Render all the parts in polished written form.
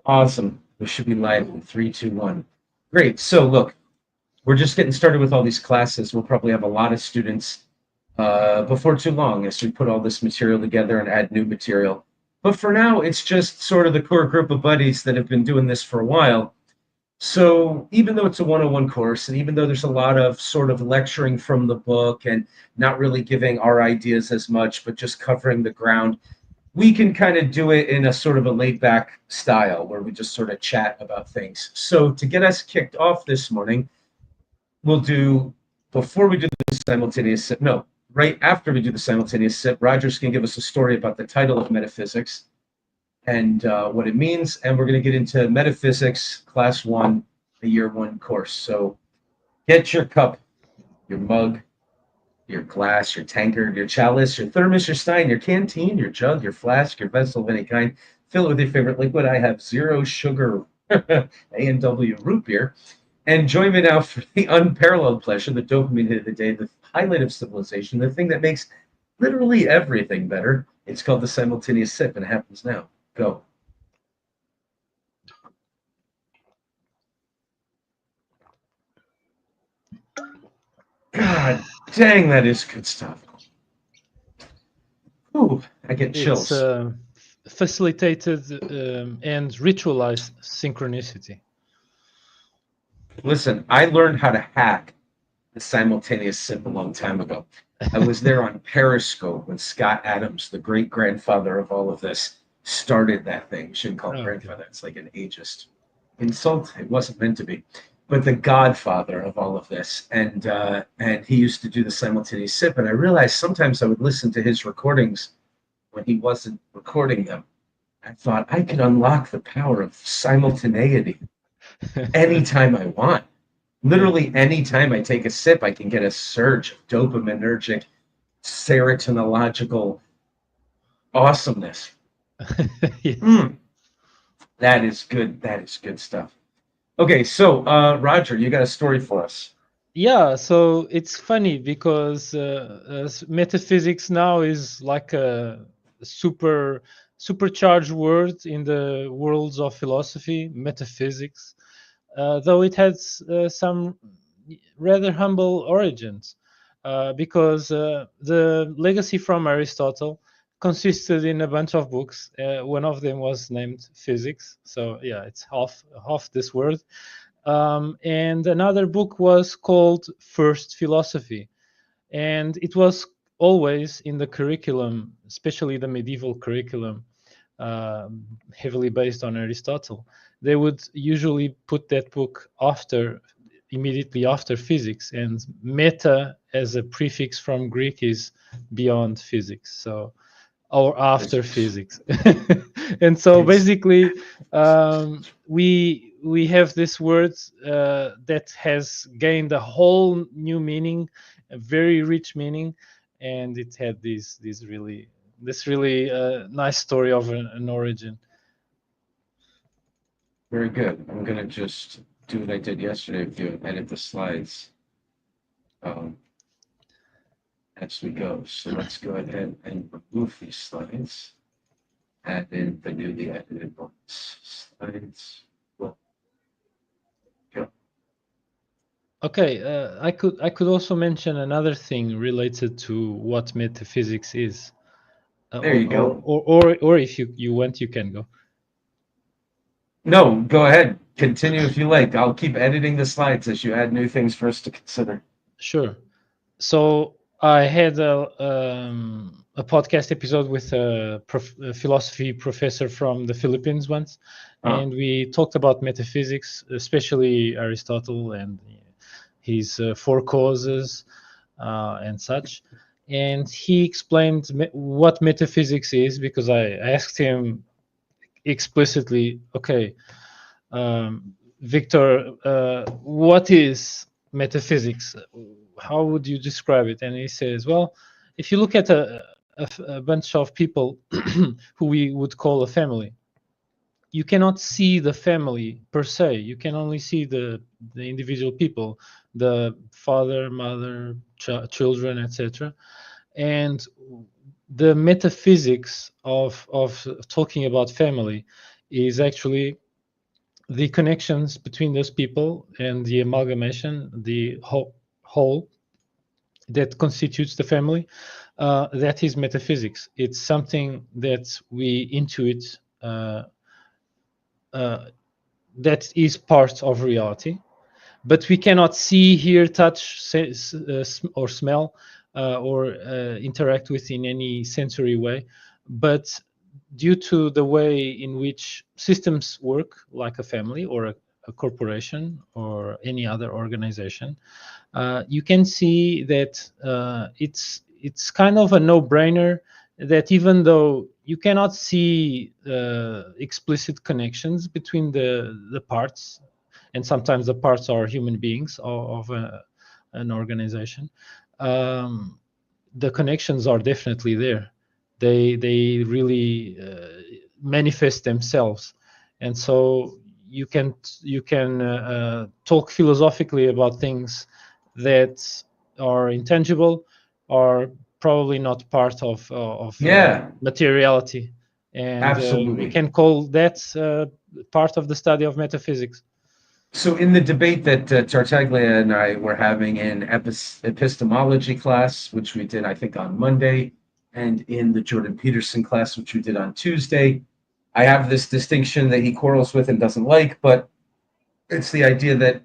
Awesome. We should be live in three, two, one. Great. So look, we're just getting started with all these classes. We'll probably have a lot of students before too long as we put all this material together and add new material. But for now, it's just sort of the core group of buddies that have been doing this for a while. So even though it's a 101 course, and even though there's a lot of sort of lecturing from the book and not really giving our ideas as much, but just covering the ground, we can kind of do it in a sort of a laid back style where we just sort of chat about things. So to get us kicked off this morning, we'll do, before we do the simultaneous sip, no, right after we do the simultaneous sip, Roger's going to give us a story about the title of Metaphysics and what it means. And we're going to get into Metaphysics Class 1, a Year 1 course. So get your cup, your mug, your glass, your tankard, your chalice, your thermos, your stein, your canteen, your jug, your flask, your vessel of any kind. Fill it with your favorite liquid. I have zero sugar A&W root beer. And join me now for the unparalleled pleasure, the dopamine hit of the day, the highlight of civilization, the thing that makes literally everything better. It's called the simultaneous sip, and it happens now. Go. God dang, that is good stuff. Ooh, I get chills. It's facilitated and ritualized synchronicity. Listen, I learned how to hack the simultaneous sip a long time ago. I was there on Periscope when Scott Adams, the great grandfather of all of this, started that thing. You shouldn't call him grandfather. It's like an ageist insult. It wasn't meant to be. But the godfather of all of this. And he used to do the simultaneous sip. And I realized sometimes I would listen to his recordings when he wasn't recording them. I thought I could unlock the power of simultaneity anytime I want. Literally anytime I take a sip, I can get a surge of dopaminergic, serotonological awesomeness. Yes. That is good. That is good stuff. Okay, so Roger, you got a story for us. Yeah, so it's funny because metaphysics now is like a supercharged word in the worlds of philosophy, metaphysics, though it has some rather humble origins, because the legacy from Aristotle consisted in a bunch of books. One of them was named Physics, so yeah, it's half this word. And another book was called First Philosophy, and it was always in the curriculum, especially the medieval curriculum, heavily based on Aristotle. They would usually put that book immediately after physics, and meta as a prefix from Greek is beyond physics, so or after physics. And so basically we have this word that has gained a whole new meaning, a very rich meaning, and it had this really nice story of an origin. Very good. I'm going to just do what I did yesterday with you, edit the slides as we go. So let's go ahead and remove these slides. Add in the newly edited ones. Slides. Well, go. Okay, I could also mention another thing related to what metaphysics is. There you go. Or if you want, you can go. No, go ahead. Continue if you like. I'll keep editing the slides as you add new things for us to consider. Sure. So I had a podcast episode with a philosophy professor from the Philippines once, and we talked about metaphysics, especially Aristotle and his four causes and such. And he explained what metaphysics is, because I asked him explicitly, okay, Victor, what is metaphysics? How would you describe it? And he says, well, if you look at a bunch of people who we would call a family, you cannot see the family per se. You can only see the individual people, the father, mother, children, etc. And the metaphysics of talking about family is actually the connections between those people and the amalgamation, the whole that constitutes the family, that is metaphysics. It's something that we intuit, that is part of reality, but we cannot see, hear, touch, or smell, or interact with in any sensory way. But due to the way in which systems work, like a family or a corporation or any other organization, you can see that it's kind of a no-brainer that even though you cannot see explicit connections between the parts, and sometimes the parts are human beings of an organization, the connections are definitely there. They really manifest themselves, and so you can talk philosophically about things that are intangible, are probably not part of Yeah, materiality, and we absolutely. can call that part of the study of metaphysics. So in the debate that Tartaglia and I were having in epistemology class, which we did, I think, on Monday, and in the Jordan Peterson class, which we did on Tuesday, I have this distinction that he quarrels with and doesn't like, but it's the idea that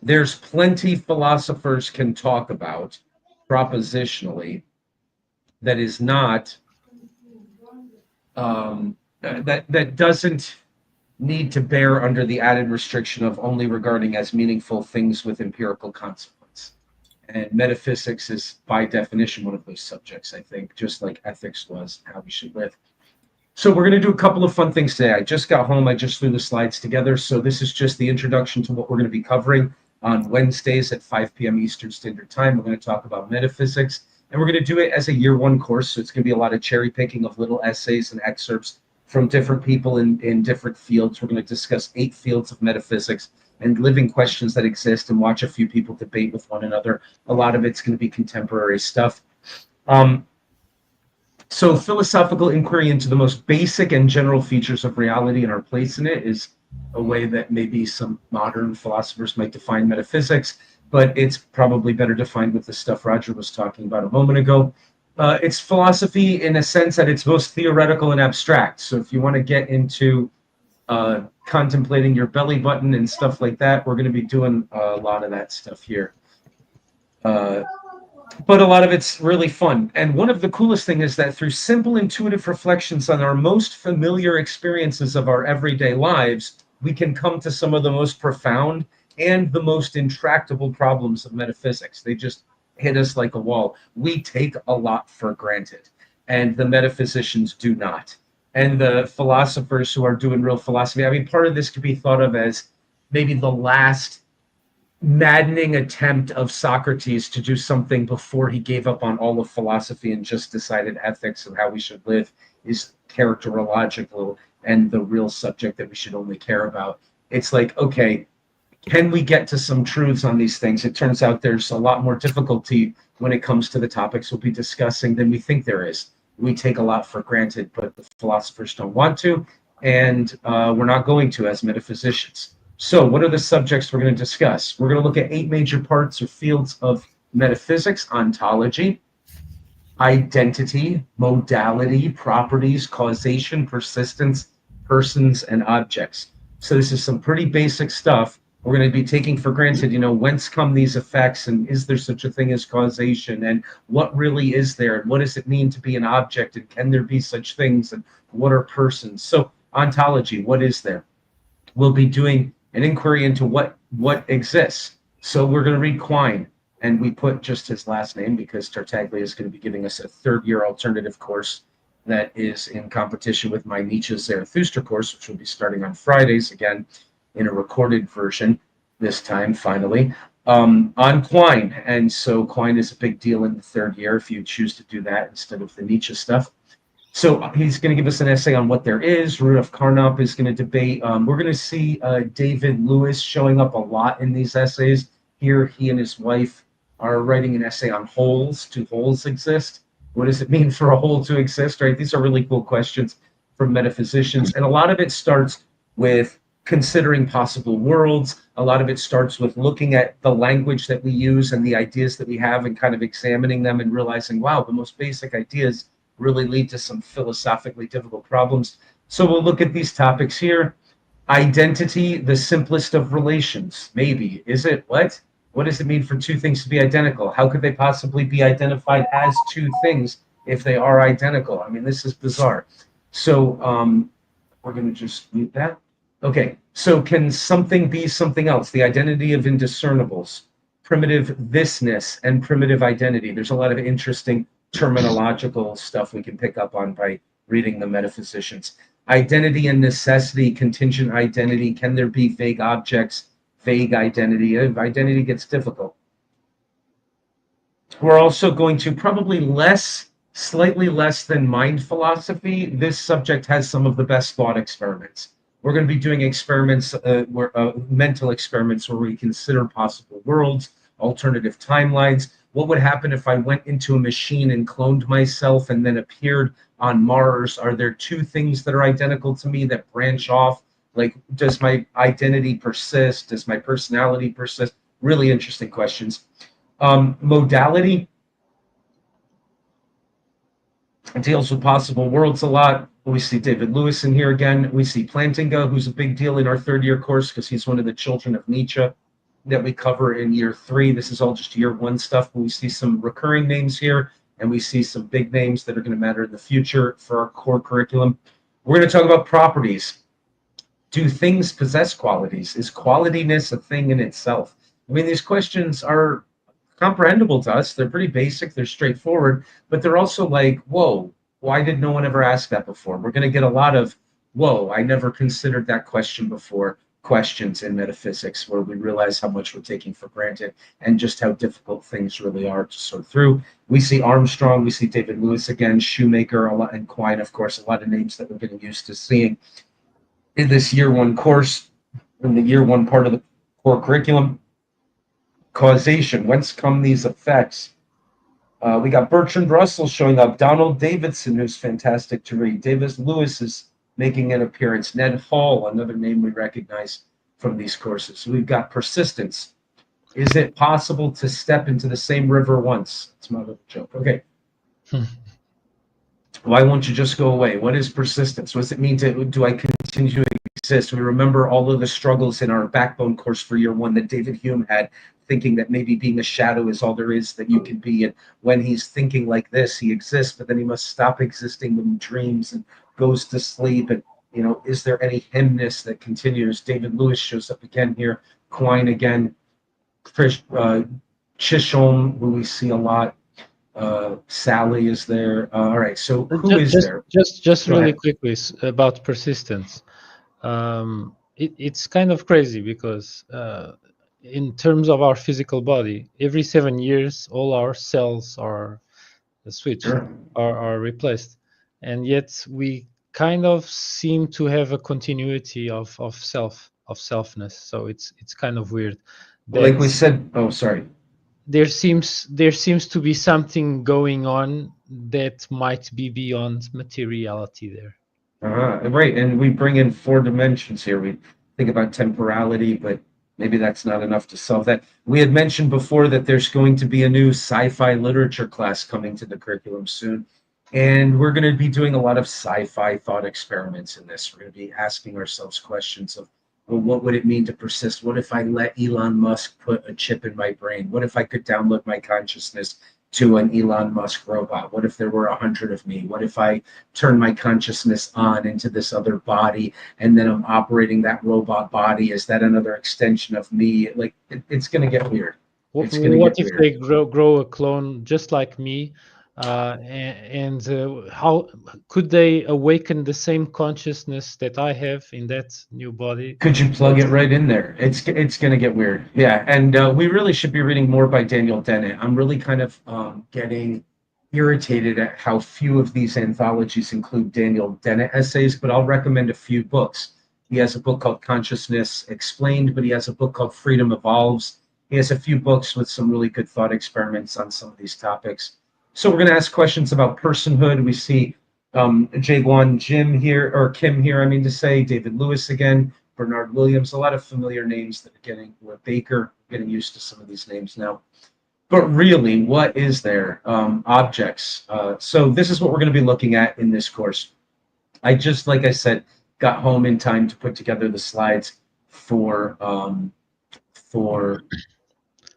there's plenty philosophers can talk about propositionally that is not that doesn't need to bear under the added restriction of only regarding as meaningful things with empirical consequence. And metaphysics is, by definition, one of those subjects, I think, just like ethics was, how we should live. So we're going to do a couple of fun things today. I just got home. I just threw the slides together. So this is just the introduction to what we're going to be covering on Wednesdays at 5 p.m. Eastern Standard Time. We're going to talk about metaphysics, and we're going to do it as a year one course. So it's going to be a lot of cherry picking of little essays and excerpts from different people in different fields. We're going to discuss 8 fields of metaphysics and living questions that exist and watch a few people debate with one another. A lot of it's going to be contemporary stuff. So philosophical inquiry into the most basic and general features of reality and our place in it is a way that maybe some modern philosophers might define metaphysics, but it's probably better defined with the stuff Roger was talking about a moment ago. It's philosophy in a sense that it's most theoretical and abstract. So if you want to get into contemplating your belly button and stuff like that, we're going to be doing a lot of that stuff here. But a lot of it's really fun. And one of the coolest things is that through simple intuitive reflections on our most familiar experiences of our everyday lives, we can come to some of the most profound and the most intractable problems of metaphysics. They just hit us like a wall. We take a lot for granted, and the metaphysicians do not. And the philosophers who are doing real philosophy, I mean, part of this could be thought of as maybe the last maddening attempt of Socrates to do something before he gave up on all of philosophy and just decided ethics and how we should live is characterological and the real subject that we should only care about. It's like, okay, can we get to some truths on these things? It turns out there's a lot more difficulty when it comes to the topics we'll be discussing than we think there is. We take a lot for granted, but the philosophers don't want to, and we're not going to as metaphysicians. So what are the subjects we're going to discuss? We're going to look at 8 major parts or fields of metaphysics: ontology, identity, modality, properties, causation, persistence, persons, and objects. So this is some pretty basic stuff. We're going to be taking for granted, whence come these effects, and is there such a thing as causation, and what really is there, and what does it mean to be an object, and can there be such things, and what are persons? So ontology, what is there? We'll be doing an inquiry into what exists. So we're going to read Quine, and we put just his last name because Tartaglia is going to be giving us a third-year alternative course that is in competition with my Nietzsche Zarathustra course, which will be starting on Fridays again in a recorded version this time, finally, on Quine. And so Quine is a big deal in the third year if you choose to do that instead of the Nietzsche stuff. So he's going to give us an essay on what there is. Rudolf Carnap is going to debate. We're going to see David Lewis showing up a lot in these essays. Here, he and his wife are writing an essay on wholes. Do wholes exist? What does it mean for a whole to exist? Right? These are really cool questions from metaphysicians. And a lot of it starts with considering possible worlds. A lot of it starts with looking at the language that we use and the ideas that we have and kind of examining them and realizing, wow, the most basic ideas really lead to some philosophically difficult problems. So we'll look at these topics here. Identity, the simplest of relations. Maybe. Is it? What? What does it mean for two things to be identical? How could they possibly be identified as two things if they are identical? I mean, this is bizarre. So we're going to just mute that. Okay, so can something be something else? The identity of indiscernibles, primitive thisness, and primitive identity. There's a lot of interesting terminological stuff we can pick up on by reading the metaphysicians. Identity and necessity, contingent identity. Can there be vague objects, vague identity? If identity gets difficult. We're also going to probably slightly less than mind philosophy. This subject has some of the best thought experiments. We're going to be doing experiments, mental experiments where we consider possible worlds, alternative timelines. What would happen if I went into a machine and cloned myself and then appeared on Mars? Are there two things that are identical to me that branch off? Like, does my identity persist? Does my personality persist? Really interesting questions. Modality deals with possible worlds a lot. We see David Lewis in here again. We see Plantinga, who's a big deal in our third year course because he's one of the children of Nietzsche that we cover in year 3. This is all just year 1 stuff, but we see some recurring names here, and we see some big names that are going to matter in the future for our core curriculum. We're going to talk about properties. Do things possess qualities? Is qualityness a thing in itself? I mean, these questions are comprehensible to us. They're pretty basic. They're straightforward, but they're also like, whoa, why did no one ever ask that before? We're going to get a lot of, whoa, I never considered that question before questions in metaphysics, where we realize how much we're taking for granted and just how difficult things really are to sort through. We see Armstrong, we see David Lewis again, Shoemaker, a lot, and Quine, of course, a lot of names that we're getting used to seeing in this year 1 course, in the year 1 part of the core curriculum. Causation, whence come these effects? We got Bertrand Russell showing up, Donald Davidson, who's fantastic to read, David Lewis is making an appearance, Ned Hall, another name we recognize from these courses. We've got persistence. Is it possible to step into the same river once? It's my little joke. Okay. Why won't you just go away? What is persistence? What does it mean do I continue to exist? We remember all of the struggles in our backbone course for year 1 that David Hume had, thinking that maybe being a shadow is all there is that you can be. And when he's thinking like this, he exists, but then he must stop existing when he dreams and goes to sleep. And, you know, is there any hymness that continues? David Lewis shows up again here, Quine again, Chisholm, who we see a lot. Sally is there. All right, so who is there? Just really quickly about persistence. It's kind of crazy because in terms of our physical body, every 7 years, all our cells are switched, Sure. are replaced, and yet we kind of seem to have a continuity of selfness. So it's kind of weird. Like we said, oh, sorry. There seems to be something going on that might be beyond materiality there. Right, and we bring in 4 dimensions here. We think about temporality, but maybe that's not enough to solve that. We had mentioned before that there's going to be a new sci-fi literature class coming to the curriculum soon, and we're going to be doing a lot of sci-fi thought experiments in this. We're going to be asking ourselves questions of, well, what would it mean to persist? What if I let Elon Musk put a chip in my brain? What if I could download my consciousness to an Elon Musk robot? What if there were 100 of me? What if I turn my consciousness on into this other body and then I'm operating that robot body? Is that another extension of me? Like, it's going to get weird. What if they grow a clone just like me? And how could they awaken the same consciousness that I have in that new body? Could you plug it right in there? It's going to get weird. Yeah, and we really should be reading more by Daniel Dennett. I'm really kind of getting irritated at how few of these anthologies include Daniel Dennett essays, but I'll recommend a few books. He has a book called Consciousness Explained, but he has a book called Freedom Evolves. He has a few books with some really good thought experiments on some of these topics. So we're going to ask questions about personhood. We see Jae-Gwon Kim here, I mean to say, David Lewis again, Bernard Williams, a lot of familiar names that are getting, Baker, getting used to some of these names now. But really, what is there? Objects. So this is what we're going to be looking at in this course. I just, like I said, got home in time to put together the slides for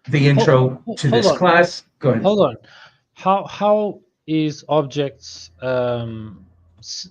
the intro to Hold this on. class. Go ahead. Hold on. How is objects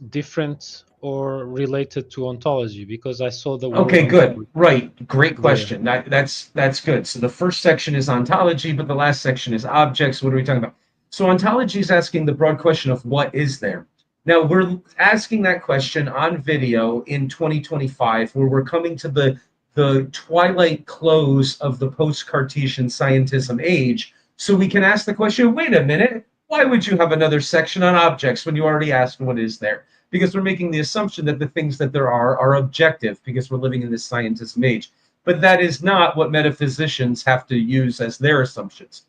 different or related to ontology? Because I saw the word Okay, good. ontology Right. Great there. question. That's good. So the first section is ontology, but the last section is objects. What are we talking about? So ontology is asking the broad question of what is there. Now we're asking that question on video in 2025, where we're coming to the twilight close of the post-Cartesian scientism age. So we can ask the question, wait a minute, why would you have another section on objects when you already asked what is there? Because we're making the assumption that the things that there are objective because we're living in this scientism age. But that is not what metaphysicians have to use as their assumptions.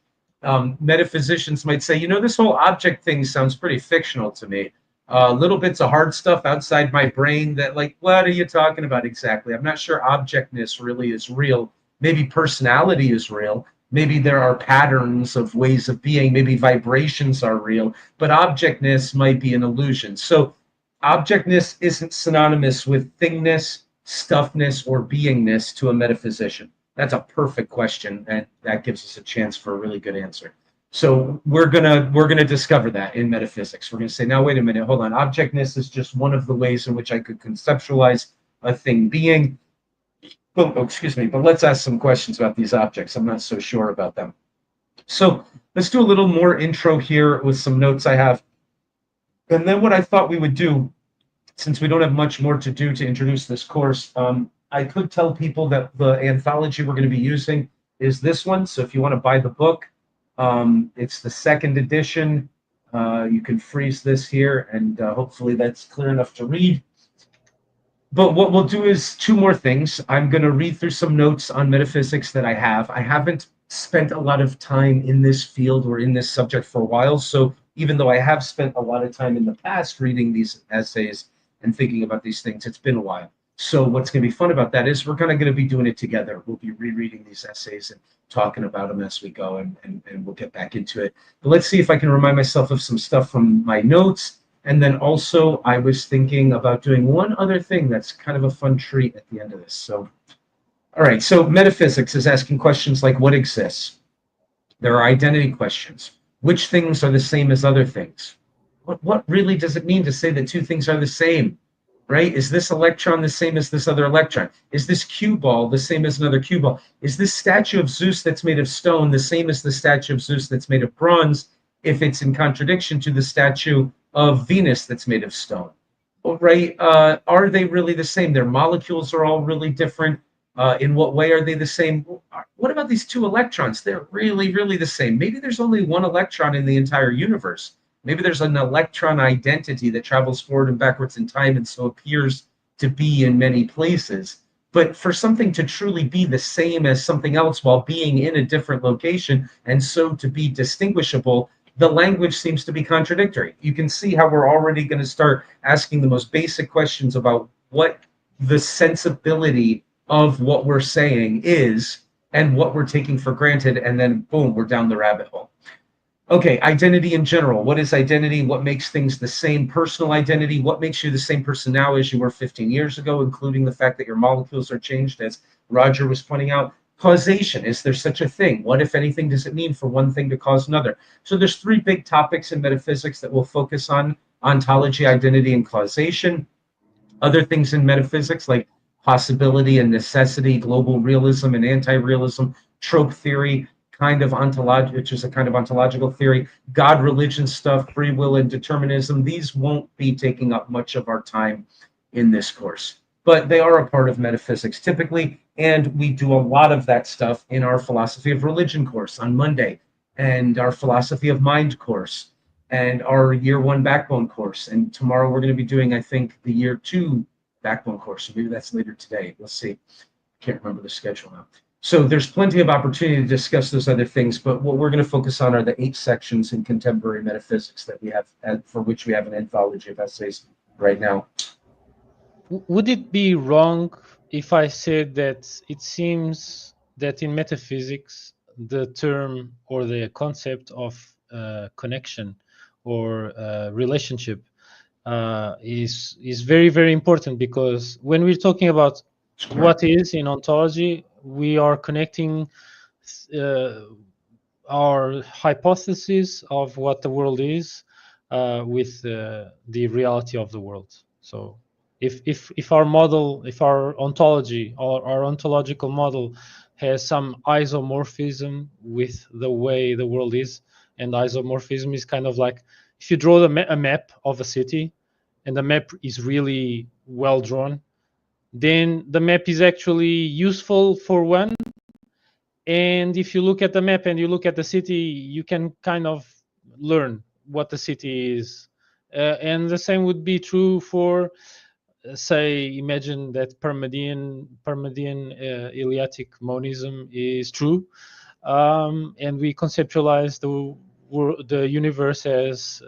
Metaphysicians might say, this whole object thing sounds pretty fictional to me. Little bits of hard stuff outside my brain that, like, what are you talking about exactly? I'm not sure objectness really is real. Maybe personality is real. Maybe there are patterns of ways of being. Maybe vibrations are real. But objectness might be an illusion. So objectness isn't synonymous with thingness, stuffness, or beingness to a metaphysician. That's a perfect question, and that gives us a chance for a really good answer. So we're gonna discover that in metaphysics. We're gonna say, now wait a minute, hold on. Objectness is just one of the ways in which I could conceptualize a thing being. But let's ask some questions about these objects. I'm not so sure about them. So let's do a little more intro here with some notes I have. And then what I thought we would do, since we don't have much more to do to introduce this course, I could tell people that the anthology we're going to be using is this one. So if you want to buy the book, it's the second edition. You can freeze this here, and hopefully that's clear enough to read. But what we'll do is two more things. I'm going to read through some notes on metaphysics that I have. I haven't spent a lot of time in this field or in this subject for a while. So even though I have spent a lot of time in the past reading these essays and thinking about these things, it's been a while. So what's going to be fun about that is we're kind of going to be doing it together. We'll be rereading these essays and talking about them as we go, and we'll get back into it. But let's see if I can remind myself of some stuff from my notes. And then also I was thinking about doing one other thing that's kind of a fun treat at the end of this. So, all right. So metaphysics is asking questions like what exists? There are identity questions. Which things are the same as other things? What really does it mean to say that two things are the same? Right? Is this electron the same as this other electron? Is this cue ball the same as another cue ball? Is this statue of Zeus that's made of stone the same as the statue of Zeus that's made of bronze if it's in contradiction to the statue of Venus that's made of stone? Right? Are they really the same? Their molecules are all really different. In what way are they the same? What about these two electrons? They're really, really the same. Maybe there's only one electron in the entire universe. Maybe there's an electron identity that travels forward and backwards in time and so appears to be in many places. But for something to truly be the same as something else while being in a different location and so to be distinguishable, the language seems to be contradictory. You can see how we're already going to start asking the most basic questions about what the sensibility of what we're saying is and what we're taking for granted, and then boom, we're down the rabbit hole. Okay, identity in general. What is identity? What makes things the same? Personal identity. What makes you the same person now as you were 15 years ago, including the fact that your molecules are changed, as Roger was pointing out. Causation. Is there such a thing? What, if anything, does it mean for one thing to cause another? So there's three big topics in metaphysics that we'll focus on: ontology, identity, and causation. Other things in metaphysics like possibility and necessity, global realism and anti-realism, trope theory, which is a kind of ontological theory, God, religion stuff, free will and determinism. These won't be taking up much of our time in this course, but they are a part of metaphysics typically, and we do a lot of that stuff in our philosophy of religion course on Monday, and our philosophy of mind course, and our year one backbone course. And tomorrow we're going to be doing, I think, the year two backbone course. So maybe that's later today. Let's see. Can't remember the schedule now. So there's plenty of opportunity to discuss those other things, but what we're going to focus on are the 8 sections in contemporary metaphysics that we have, for which we have an anthology of essays right now. Would it be wrong if I said that it seems that in metaphysics, the term or the concept of connection or relationship is very, very important, because when we're talking about what is in ontology, we are connecting uh, our hypothesis of what the world is with the reality of the world. So if our model, if our ontology or our ontological model has some isomorphism with the way the world is, and isomorphism is kind of like if you draw a map of a city, and the map is really well drawn, then the map is actually useful for one. And if you look at the map and you look at the city, you can kind of learn what the city is. And the same would be true for, say, imagine that Parmenidean Eleatic monism is true, and we conceptualize the universe as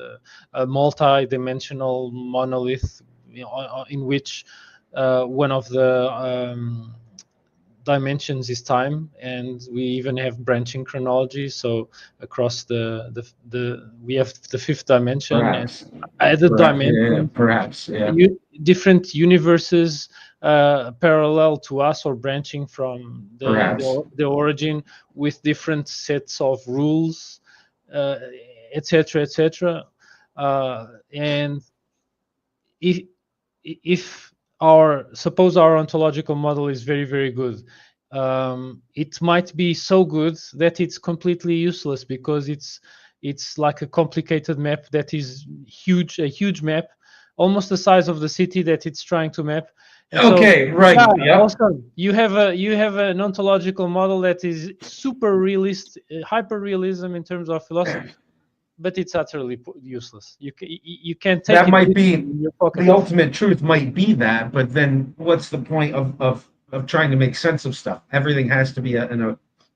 a multi-dimensional monolith, in which one of the dimensions is time, and we even have branching chronology. So across the we have the fifth dimension and Perhaps. added Yeah, dimensions, perhaps. Yeah. different universes parallel to us or branching from Perhaps. the origin, with different sets of rules, etc., etc. And if if our suppose our ontological model is very, very good, it might be so good that it's completely useless, because it's like a complicated map that is huge, a huge map, almost the size of the city that it's trying to map. And so, Okay, right. yeah, Yep. awesome, you have an ontological model that is super realist, hyper realism in terms of philosophy, but it's utterly useless. You can't take That it might with you be in your pocket the of. ultimate truth, might be that, but then what's the point of trying to make sense of stuff? Everything has to be a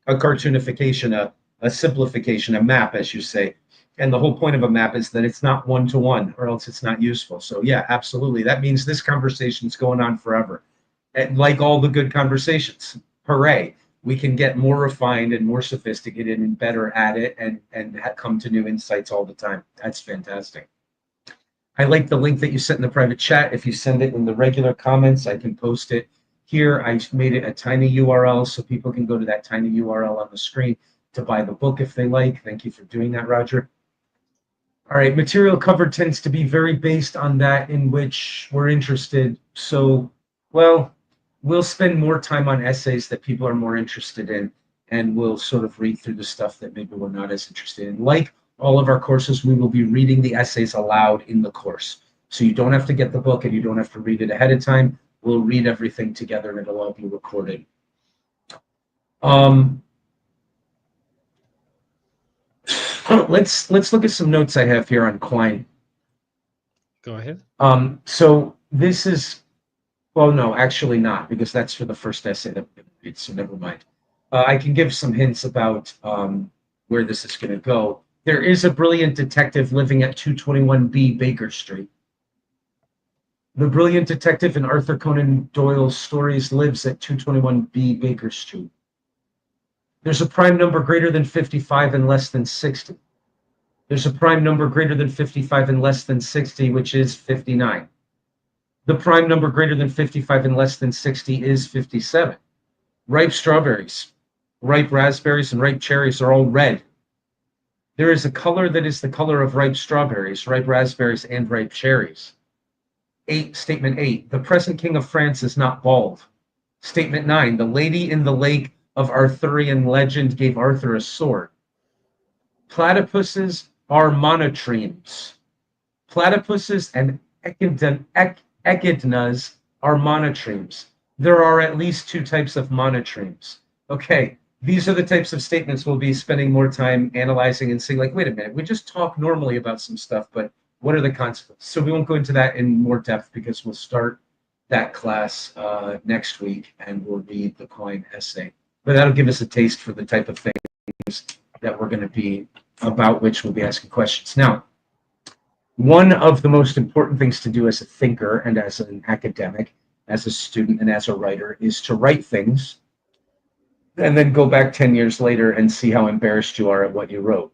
cartoonification, a simplification, a map, as you say. And the whole point of a map is that it's not one to one, or else it's not useful. So yeah, absolutely. That means this conversation's going on forever. And like all the good conversations, hooray. We can get more refined and more sophisticated and better at it, and come to new insights all the time. That's fantastic. I like the link that you sent in the private chat. If you send it in the regular comments, I can post it here. I made it a tiny URL so people can go to that tiny URL on the screen to buy the book if they like. Thank you for doing that, Roger. All right, material covered tends to be very based on that in which we're interested. So, well, we'll spend more time on essays that people are more interested in, and we'll sort of read through the stuff that maybe we're not as interested in. Like all of our courses, we will be reading the essays aloud in the course. So you don't have to get the book and you don't have to read it ahead of time. We'll read everything together and it'll all be recorded. Um, let's look at some notes I have here on Quine. Go ahead. So this is, well, no, actually not, because that's for the first essay that it's, so never mind. I can give some hints about where this is going to go. There is a brilliant detective living at 221B Baker Street. The brilliant detective in Arthur Conan Doyle's stories lives at 221B Baker Street. There's a prime number greater than 55 and less than 60. There's a prime number greater than 55 and less than 60, which is 59. The prime number greater than 55 and less than 60 is 57. Ripe strawberries, ripe raspberries, and ripe cherries are all red. There is a color that is the color of ripe strawberries, ripe raspberries, and ripe cherries. Statement 8, the present king of France is not bald. Statement 9, the lady in the lake of Arthurian legend gave Arthur a sword. Platypuses are monotremes. Platypuses and echidnas are monotremes. There are at least two types of monotremes. Okay, these are the types of statements we'll be spending more time analyzing and saying, like, wait a minute, we just talk normally about some stuff, but what are the consequences? So we won't go into that in more depth because we'll start that class next week and we'll read the Quine essay. But that'll give us a taste for the type of things that we're going to be, about which we'll be asking questions. Now, one of the most important things to do as a thinker and as an academic as a student and as a writer is to write things and then go back 10 years later and see how embarrassed you are at what you wrote.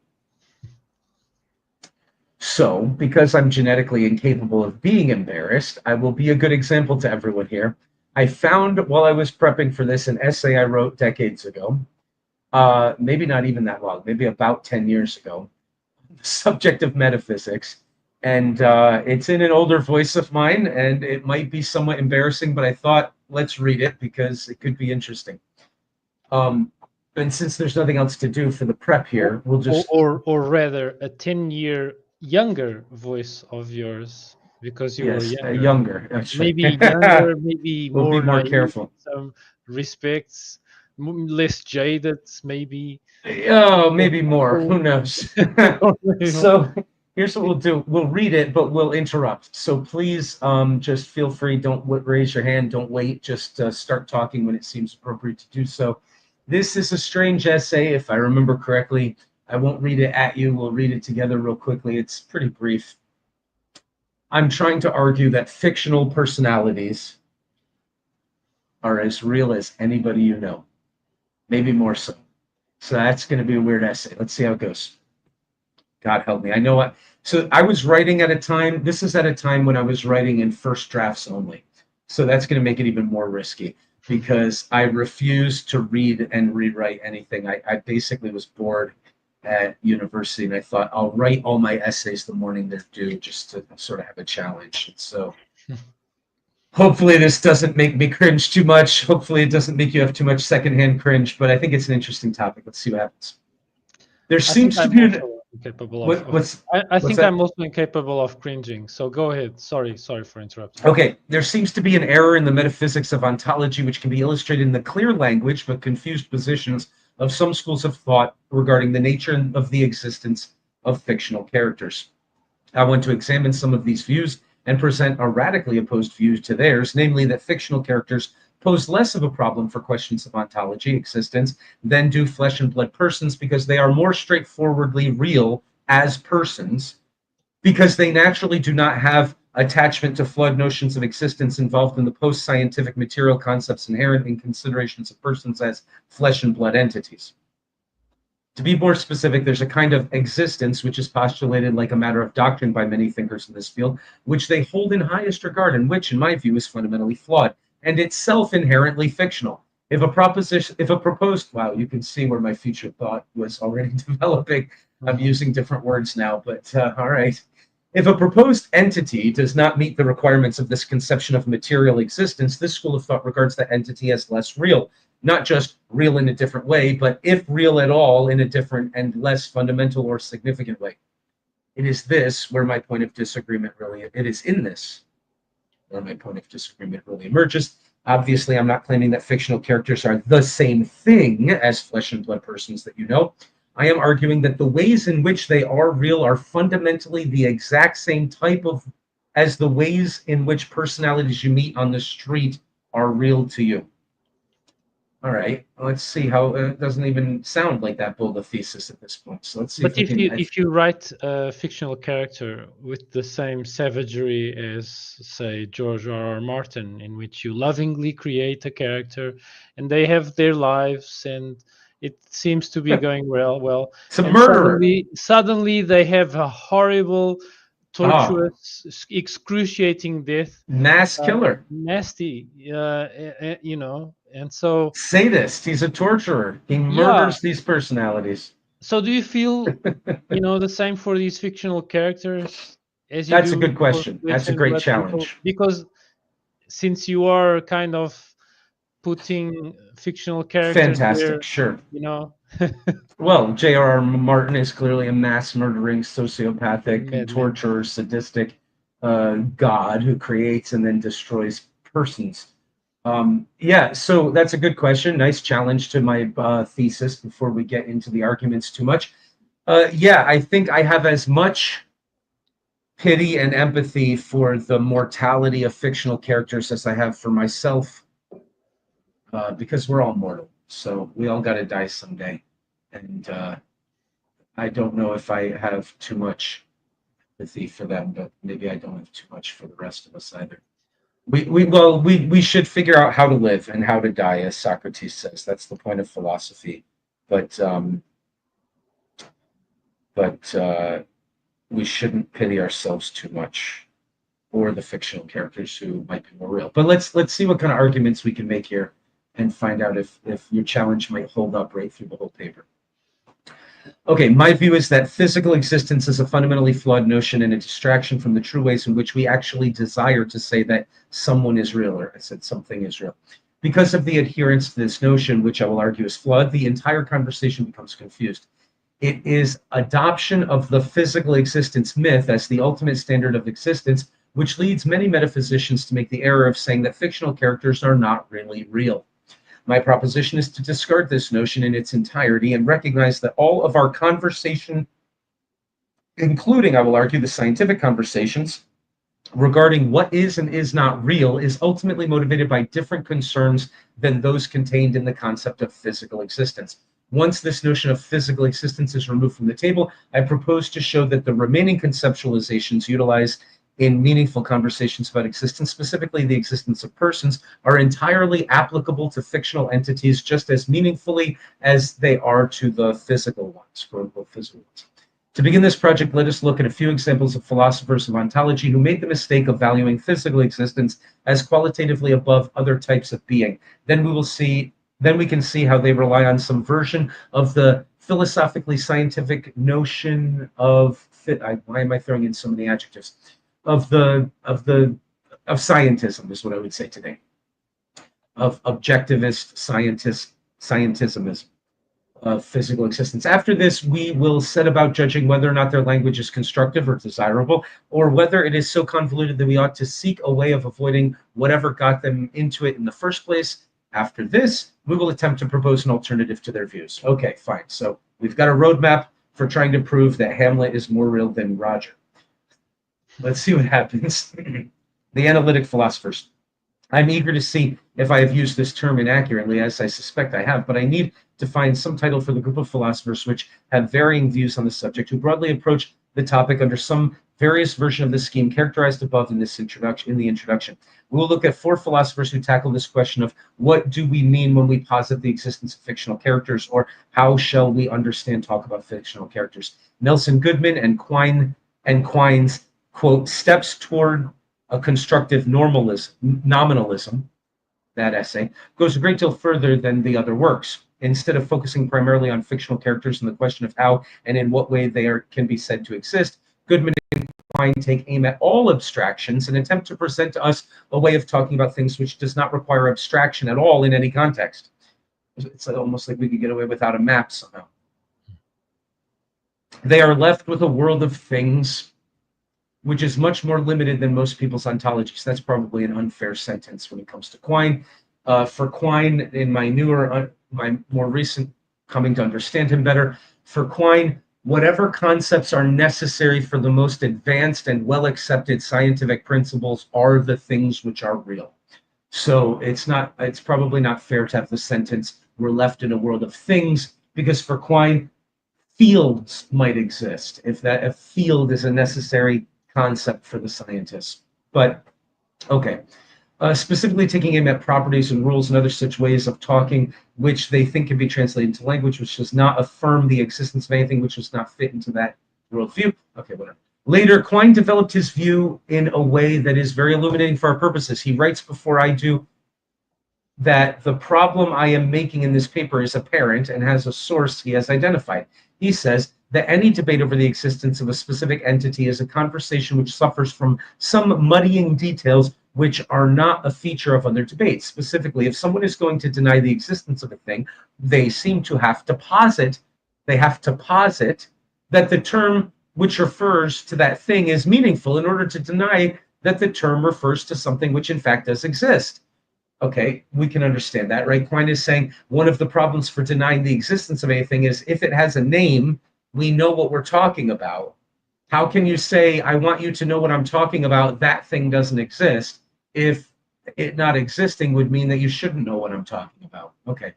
So, because I'm genetically incapable of being embarrassed, I will be a good example to everyone here. I found while I was prepping for this an essay I wrote decades ago, maybe not even that long, maybe about 10 years ago, the subject of metaphysics. And it's in an older voice of mine, and it might be somewhat embarrassing, but I thought, let's read it because it could be interesting. And since there's nothing else to do for the prep here, we'll just or rather a 10-year younger voice of yours, because you were yes, younger. younger. That's right. Maybe younger, maybe We'll be more more naive in careful. some respects, less jaded, maybe. Oh, maybe more. Who knows? Or maybe more. So here's what we'll do. We'll read it, but we'll interrupt. So please, just feel free. Don't raise your hand. Don't wait. Just start talking when it seems appropriate to do so. This is a strange essay, if I remember correctly. I won't read it at you. We'll read it together real quickly. It's pretty brief. I'm trying to argue that fictional personalities are as real as anybody you know, maybe more so. So that's going to be a weird essay. Let's see how it goes. God help me. I know what. So I was writing at a time. This is at a time when I was writing in first drafts only. So that's going to make it even more risky because I refused to read and rewrite anything. I basically was bored at university and I thought I'll write all my essays the morning they're due just to sort of have a challenge. And so hopefully this doesn't make me cringe too much. Hopefully it doesn't make you have too much secondhand cringe, but I think it's an interesting topic. Let's see what happens. There I think seems to I'm be also incapable of. I what's think that? I'm also incapable of cringing. So go ahead. Sorry for interrupting. Okay, there seems to be an error in the metaphysics of ontology, which can be illustrated in the clear language but confused positions of some schools of thought regarding the nature of the existence of fictional characters. I want to examine some of these views and present a radically opposed view to theirs, namely that fictional characters pose less of a problem for questions of ontology existence than do flesh and blood persons because they are more straightforwardly real as persons because they naturally do not have attachment to flawed notions of existence involved in the post-scientific material concepts inherent in considerations of persons as flesh and blood entities. To be more specific, there's a kind of existence which is postulated like a matter of doctrine by many thinkers in this field, which they hold in highest regard and which, in my view, is fundamentally flawed and itself inherently fictional. If a proposed, wow, you can see where my future thought was already developing. I'm using different words now, but all right. If a proposed entity does not meet the requirements of this conception of material existence, this school of thought regards that entity as less real, not just real in a different way, but if real at all, in a different and less fundamental or significant way. It is this where my point of disagreement really, it is in this where my point of disagreement really emerges. Obviously, I'm not claiming that fictional characters are the same thing as flesh and blood persons that you know. I am arguing that the ways in which they are real are fundamentally the exact same type of as the ways in which personalities you meet on the street are real to you. All right, let's see how it doesn't even sound like that bold a thesis at this point. So let's see But if we can. if you write a fictional character with the same savagery as, say, George R. R. Martin, in which you lovingly create a character and they have their lives and it seems to be going well, It's a and murderer. suddenly they have a horrible, Oh, torturous, excruciating death, mass killer. nasty, and so Sadist. He's a torturer. He yeah. murders these personalities. So do you feel, the same for these fictional characters as you That's a do good for question. flesh That's a and great blood people? challenge. Because since you are kind of putting fictional characters there, Fantastic. Sure. you know, Well, J.R.R. Martin is clearly a mass murdering, sociopathic, madman. torturer, sadistic god who creates and then destroys persons. Yeah, so that's a good question. Nice challenge to my thesis before we get into the arguments too much. Yeah, I think I have as much pity and empathy for the mortality of fictional characters as I have for myself, because we're all mortal. So we all got to die someday. And I don't know if I have too much empathy for them, but maybe I don't have too much for the rest of us either. We should figure out how to live and how to die, as Socrates says. That's the point of philosophy. But but we shouldn't pity ourselves too much, or the fictional characters who might be more real. But let's see what kind of arguments we can make here, and find out if your challenge might hold up right through the whole paper. Okay, my view is that physical existence is a fundamentally flawed notion and a distraction from the true ways in which we actually desire to say that someone is real, or I said something is real. Because of the adherence to this notion, which I will argue is flawed, the entire conversation becomes confused. It is adoption of the physical existence myth as the ultimate standard of existence, which leads many metaphysicians to make the error of saying that fictional characters are not really real. My proposition is to discard this notion in its entirety and recognize that all of our conversation, including, I will argue, the scientific conversations regarding what is and is not real, is ultimately motivated by different concerns than those contained in the concept of physical existence. Once this notion of physical existence is removed from the table, I propose to show that the remaining conceptualizations utilized in meaningful conversations about existence, specifically the existence of persons, are entirely applicable to fictional entities just as meaningfully as they are to the physical ones, quote unquote physical ones. To begin this project, let us look at a few examples of philosophers of ontology who made the mistake of valuing physical existence as qualitatively above other types of being. Then we can see how they rely on some version of the philosophically scientific notion of why am I throwing in so many adjectives? Of scientism is what I would say today. Of objectivist scientism of physical existence. After this, we will set about judging whether or not their language is constructive or desirable, or whether it is so convoluted that we ought to seek a way of avoiding whatever got them into it in the first place. After this, we will attempt to propose an alternative to their views. Okay, fine. So we've got a roadmap for trying to prove that Hamlet is more real than Roger. Let's see what happens. The analytic philosophers. I'm eager to see if I have used this term inaccurately, as I suspect I have, but I need to find some title for the group of philosophers which have varying views on the subject, who broadly approach the topic under some various version of the scheme characterized above in this introduction. We will look at 4 philosophers who tackle this question of what do we mean when we posit the existence of fictional characters, or how shall we understand talk about fictional characters. Nelson Goodman and Quine's quote steps toward a constructive nominalism, that essay, goes a great deal further than the other works. Instead of focusing primarily on fictional characters and the question of how and in what way they can be said to exist, Goodman and Quine take aim at all abstractions and attempt to present to us a way of talking about things which does not require abstraction at all in any context. It's almost like we could get away without a map somehow. They are left with a world of things which is much more limited than most people's ontologies. That's probably an unfair sentence when it comes to Quine. For Quine, in my more recent coming to understand him better, for Quine, whatever concepts are necessary for the most advanced and well-accepted scientific principles are the things which are real. So it's probably not fair to have the sentence, we're left in a world of things, because for Quine, fields might exist, if a field is a necessary concept for the scientists. But okay, specifically taking aim at properties and rules and other such ways of talking which they think can be translated into language which does not affirm the existence of anything which does not fit into that worldview. Okay, whatever. Later, Quine developed his view in a way that is very illuminating for our purposes. He writes before I do that the problem I am making in this paper is apparent and has a source he has identified. He says that any debate over the existence of a specific entity is a conversation which suffers from some muddying details which are not a feature of other debates. Specifically, if someone is going to deny the existence of a thing, they seem to have to posit that the term which refers to that thing is meaningful in order to deny that the term refers to something which in fact does exist. Okay, we can understand that, right? Quine is saying one of the problems for denying the existence of anything is if it has a name, we know what we're talking about. How can you say, I want you to know what I'm talking about, that thing doesn't exist, if it not existing would mean that you shouldn't know what I'm talking about? Okay.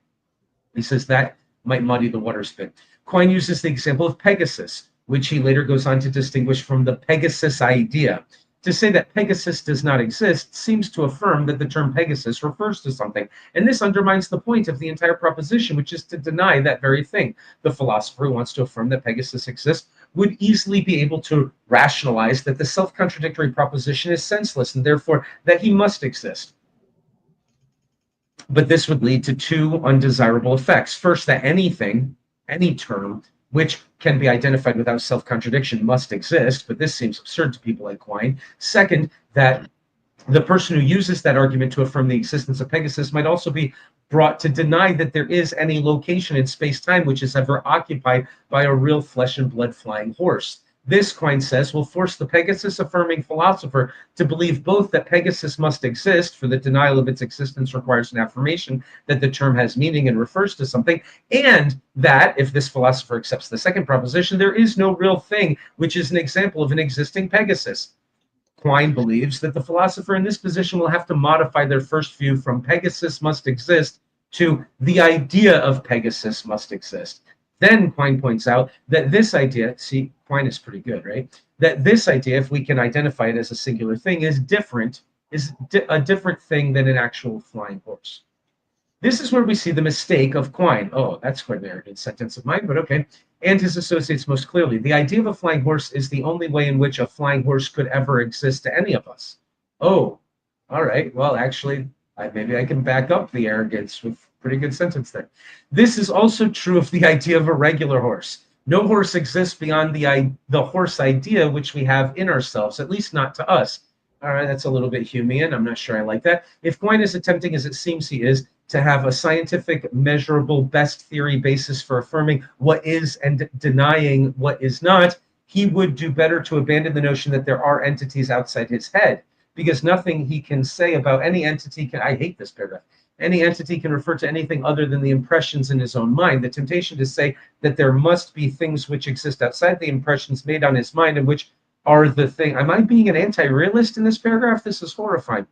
He says that might muddy the waters a bit. Quine uses the example of Pegasus, which he later goes on to distinguish from the Pegasus idea. To say that Pegasus does not exist seems to affirm that the term Pegasus refers to something, and this undermines the point of the entire proposition, which is to deny that very thing. The philosopher who wants to affirm that Pegasus exists would easily be able to rationalize that the self-contradictory proposition is senseless, and therefore that he must exist. But this would lead to two undesirable effects. First, that anything, any term, which can be identified without self-contradiction must exist, but this seems absurd to people like Quine. Second, that the person who uses that argument to affirm the existence of Pegasus might also be brought to deny that there is any location in space-time which is ever occupied by a real flesh and blood flying horse. This, Quine says, will force the Pegasus-affirming philosopher to believe both that Pegasus must exist, for the denial of its existence requires an affirmation that the term has meaning and refers to something, and that, if this philosopher accepts the second proposition, there is no real thing which is an example of an existing Pegasus. Quine believes that the philosopher in this position will have to modify their first view from Pegasus must exist to the idea of Pegasus must exist. Then Quine points out that this idea, see, Quine is pretty good, right? That this idea, if we can identify it as a singular thing, is a different thing than an actual flying horse. This is where we see the mistake of Quine. Oh, that's quite an arrogant sentence of mine, but okay. And his associates most clearly. The idea of a flying horse is the only way in which a flying horse could ever exist to any of us. Oh, all right. Well, actually, maybe I can back up the arrogance with pretty good sentence there. This is also true of the idea of a regular horse. No horse exists beyond the horse idea which we have in ourselves, at least not to us. All right, that's a little bit Humean. I'm not sure I like that. If Quine is attempting, as it seems he is, to have a scientific, measurable, best theory basis for affirming what is and denying what is not, he would do better to abandon the notion that there are entities outside his head, because nothing he can say about any entity can, I hate this paragraph, any entity can refer to anything other than the impressions in his own mind. The temptation to say that there must be things which exist outside the impressions made on his mind and which are the thing. Am I being an anti-realist in this paragraph? This is horrifying.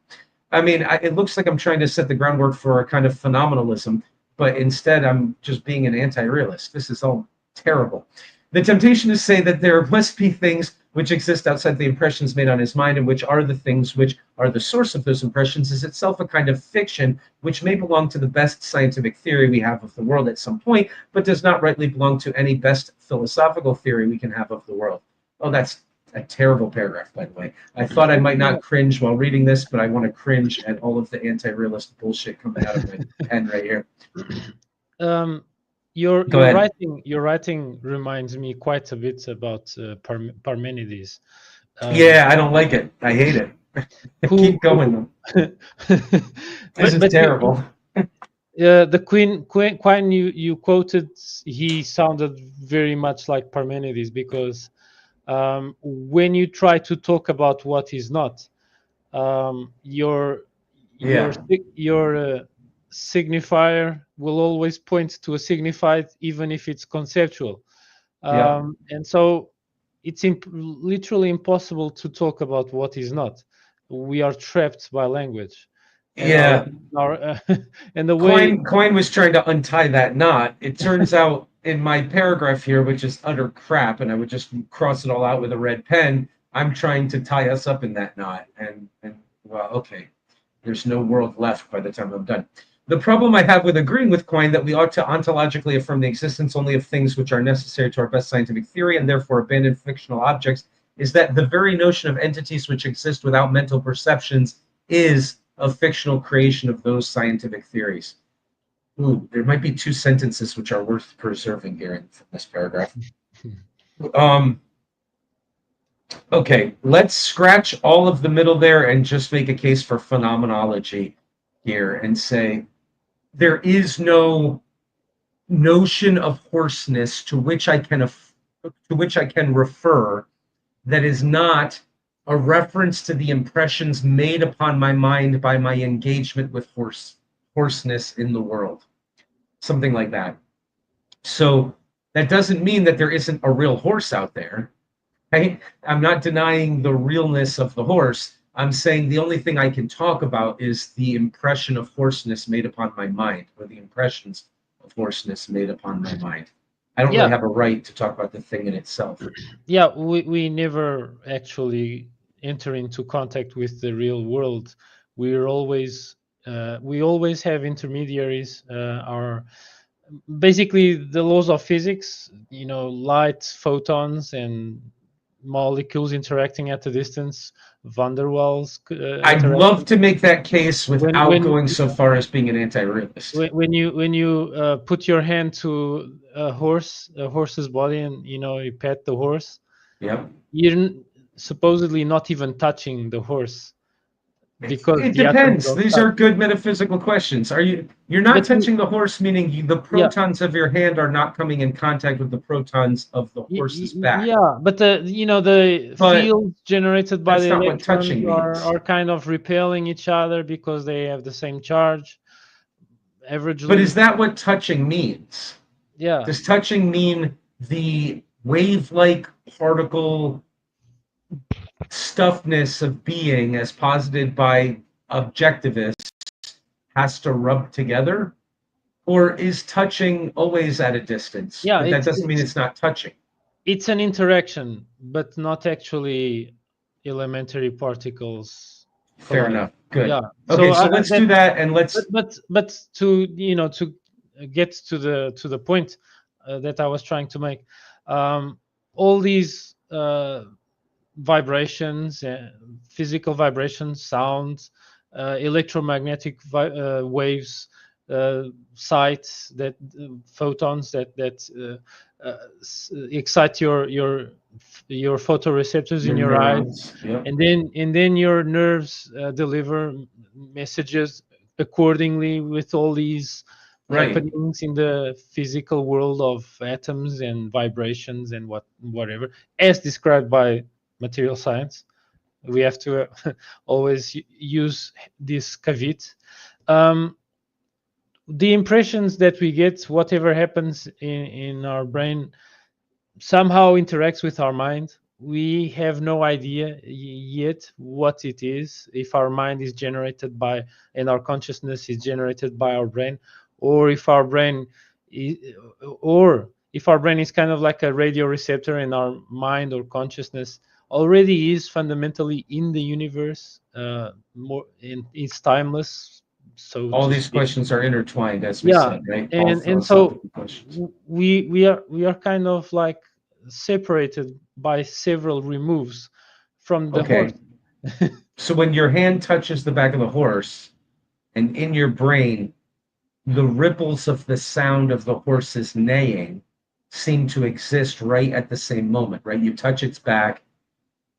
I mean, it looks like I'm trying to set the groundwork for a kind of phenomenalism, but instead I'm just being an anti-realist. This is all terrible. The temptation to say that there must be things which exist outside the impressions made on his mind and which are the things which are the source of those impressions is itself a kind of fiction which may belong to the best scientific theory we have of the world at some point, but does not rightly belong to any best philosophical theory we can have of the world. Oh, that's a terrible paragraph, by the way. I thought I might not cringe while reading this, but I want to cringe at all of the anti-realist bullshit coming out of my pen right here. Your writing reminds me quite a bit about Parmenides. Yeah, I don't like it. I hate it. Keep going though. This is terrible. The Quine you quoted, he sounded very much like Parmenides because when you try to talk about what is not, your signifier will always point to a signified, even if it's conceptual. And so it's literally impossible to talk about what is not. We are trapped by language. And and the way Quine was trying to untie that knot. It turns out in my paragraph here, which is utter crap, and I would just cross it all out with a red pen, I'm trying to tie us up in that knot. And well, okay, there's no world left by the time I'm done. The problem I have with agreeing with Quine that we ought to ontologically affirm the existence only of things which are necessary to our best scientific theory and therefore abandon fictional objects is that the very notion of entities which exist without mental perceptions is a fictional creation of those scientific theories. Ooh, there might be two sentences which are worth preserving here in this paragraph. Okay, let's scratch all of the middle there and just make a case for phenomenology here and say there is no notion of hoarseness to which I can refer that is not a reference to the impressions made upon my mind by my engagement with hoarseness in the world. Something like that. So that doesn't mean that there isn't a real horse out there. Right? I'm not denying the realness of the horse. I'm saying the only thing I can talk about is the impression of hoarseness made upon my mind, or the impressions of hoarseness made upon my mind. I don't really have a right to talk about the thing in itself. Yeah, we never actually enter into contact with the real world, we're always we always have intermediaries. Our basically the laws of physics, light, photons, and molecules interacting at a distance, van der Waals I'd interaction. love to make that case When without when going so far as being an anti-realist. when you put your hand to a horse's body, and you pet the horse, Yep. you're supposedly not even touching the horse because It the atoms depends. don't These touch. are good metaphysical questions. You're not But touching the horse, meaning the yeah, protons of your hand are not coming in contact with the protons of the horse's back. yeah, but the But fields generated by that's the not what electrons touching are means. are kind of repelling each other because they have the same charge But is averagely. that what touching means? Yeah, Does touching mean the wave-like particle stuffness of being as posited by objectivists has to rub together? Or is touching always at a distance? yeah, But that it's doesn't mean it's it's not touching. it's an interaction, but not actually elementary particles Fair collide. enough. Good. Yeah. Okay, So so let's that do that and let's but to get to the point that I was trying to make, all these vibrations, physical vibrations, sounds, electromagnetic waves, sights, that photons that excite your photoreceptors your in your eyes, neurons. Yep. and then your nerves deliver messages accordingly with all these Right. happenings in the physical world of atoms and vibrations and whatever, as described by material science. We have to always use this caveat. Um, the impressions that we get, whatever happens in our brain, somehow interacts with our mind. We have no idea yet what it is, if our mind is generated by, and our consciousness is generated by our brain, or if our brain is, or if our brain is kind of like a radio receptor, and our mind or consciousness already is fundamentally in the universe, more it's timeless, so All to these speak. questions are intertwined, as we Yeah, said, right? All and so philosophical questions. we are kind of like separated by several removes from the horse. Okay. So when your hand touches the back of the horse and in your brain, the ripples of the sound of the horse's neighing seem to exist right at the same moment, right? You touch its back.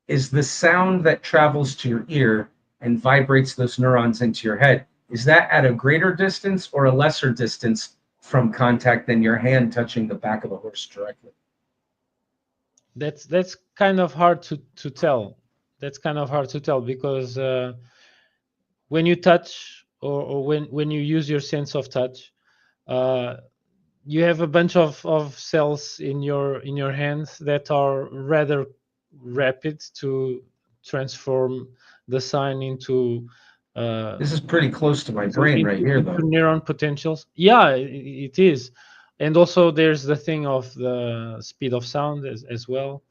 Is the sound that travels to your ear and vibrates those neurons into your head, is that at a greater distance or a lesser distance from contact than your hand touching the back of the horse directly? That's kind of hard to tell. That's kind of hard to tell because when you touch, or when you use your sense of touch, uh, you have a bunch of cells in your hands that are rather rapid to transform the sign into uh, This is pretty close to my into brain right into here, into though. neuron potentials. Yeah, it is. And also there's the thing of the speed of sound as well,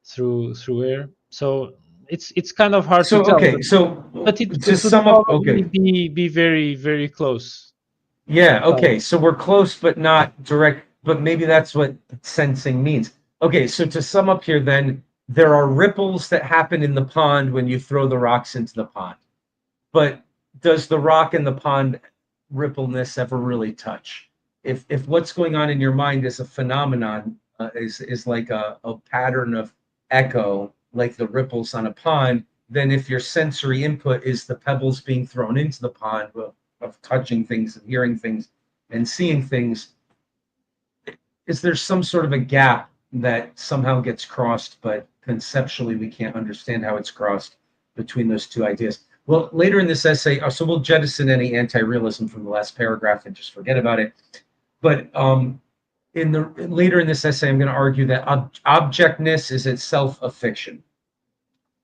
through air. So it's kind of hard to So, tell, okay, so but it to could sum up, probably okay. be very, very close. Yeah, Right. okay. So we're close, but not direct. But maybe that's what sensing means. Okay, so to sum up here, then, there are ripples that happen in the pond when you throw the rocks into the pond. But does the rock in the pond rippleness ever really touch? If what's going on in your mind is a phenomenon, is like a pattern of echo, like the ripples on a pond, then if your sensory input is the pebbles being thrown into the pond of touching things and hearing things and seeing things, is there some sort of a gap that somehow gets crossed, but conceptually we can't understand how it's crossed between those two ideas? Well, later in this essay, so we'll jettison any anti-realism from the last paragraph and just forget about it. But in the later in this essay, I'm going to argue that objectness is itself a fiction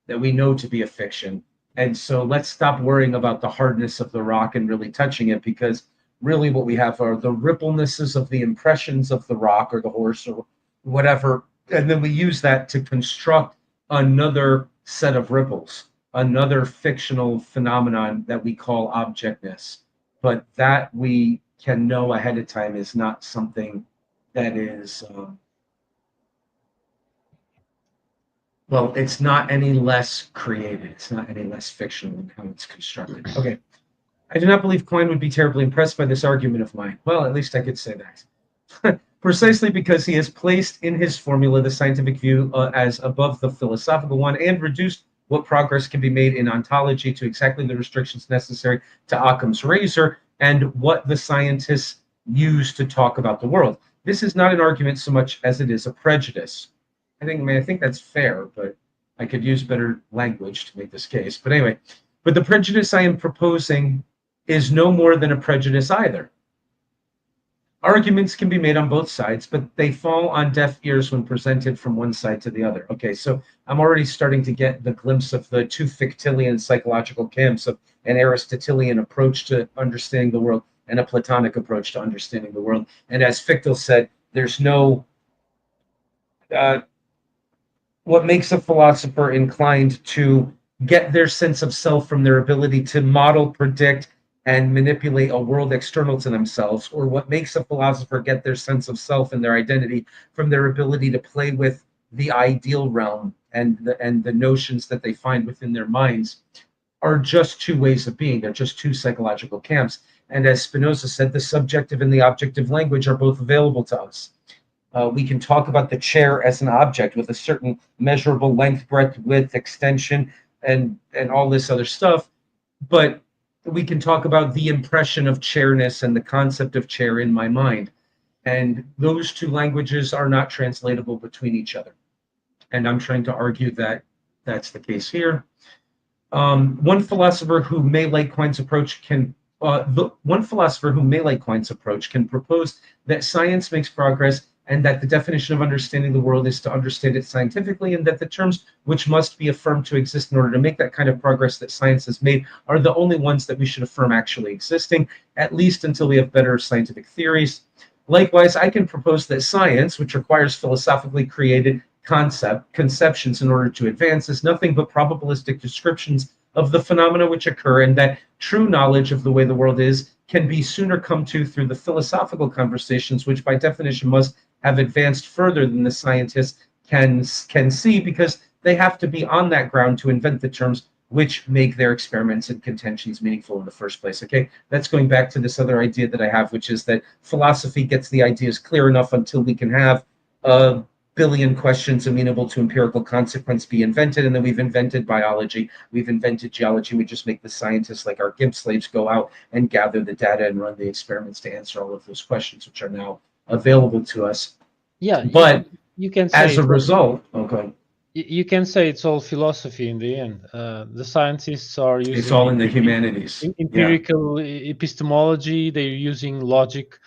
that we know to be a fiction. And so let's stop worrying about the hardness of the rock and really touching it, because really what we have are the ripplenesses of the impressions of the rock or the horse or whatever. And then we use that to construct another set of ripples, another fictional phenomenon that we call objectness. But that we can know ahead of time is not something that is, well, it's not any less created. It's not any less fictional in how it's constructed. Okay. I do not believe Quine would be terribly impressed by this argument of mine. Well, at least I could say that. Precisely because he has placed in his formula the scientific view as above the philosophical one and reduced what progress can be made in ontology to exactly the restrictions necessary to Occam's razor and what the scientists use to talk about the world. This is not an argument so much as it is a prejudice. I think that's fair, but I could use better language to make this case. But anyway, but the prejudice I am proposing is no more than a prejudice either. Arguments can be made on both sides, but they fall on deaf ears when presented from one side to the other. Okay, so I'm already starting to get the glimpse of the two Fictilian psychological camps of an Aristotelian approach to understanding the world and a Platonic approach to understanding the world. And as Fichtel said, there's no what makes a philosopher inclined to get their sense of self from their ability to model, predict, and manipulate a world external to themselves, or what makes a philosopher get their sense of self and their identity from their ability to play with the ideal realm and the notions that they find within their minds, are just two ways of being. They're just two psychological camps. And as Spinoza said, the subjective and the objective language are both available to us. We can talk about the chair as an object with a certain measurable length, breadth, width, extension, and all this other stuff. But we can talk about the impression of chairness and the concept of chair in my mind. And those two languages are not translatable between each other. And I'm trying to argue that that's the case here. One philosopher who may like Quine's approach can propose that science makes progress and that the definition of understanding the world is to understand it scientifically, and that the terms which must be affirmed to exist in order to make that kind of progress that science has made are the only ones that we should affirm actually existing, at least until we have better scientific theories. Likewise, I can propose that science, which requires philosophically created conceptions in order to advance, is nothing but probabilistic descriptions of the phenomena which occur, and that true knowledge of the way the world is can be sooner come to through the philosophical conversations, which by definition must have advanced further than the scientists can see, because they have to be on that ground to invent the terms which make their experiments and contentions meaningful in the first place. Okay, that's going back to this other idea that I have, which is that philosophy gets the ideas clear enough until we can have a billion questions amenable to empirical consequence be invented, and then we've invented biology, we've invented geology, we just make the scientists like our gimp slaves go out and gather the data and run the experiments to answer all of those questions, which are now available to us. Yeah, But you can say as a result, okay, you can say it's all philosophy in the end. The scientists are using it's all in the humanities. empirical epistemology. They're using logic,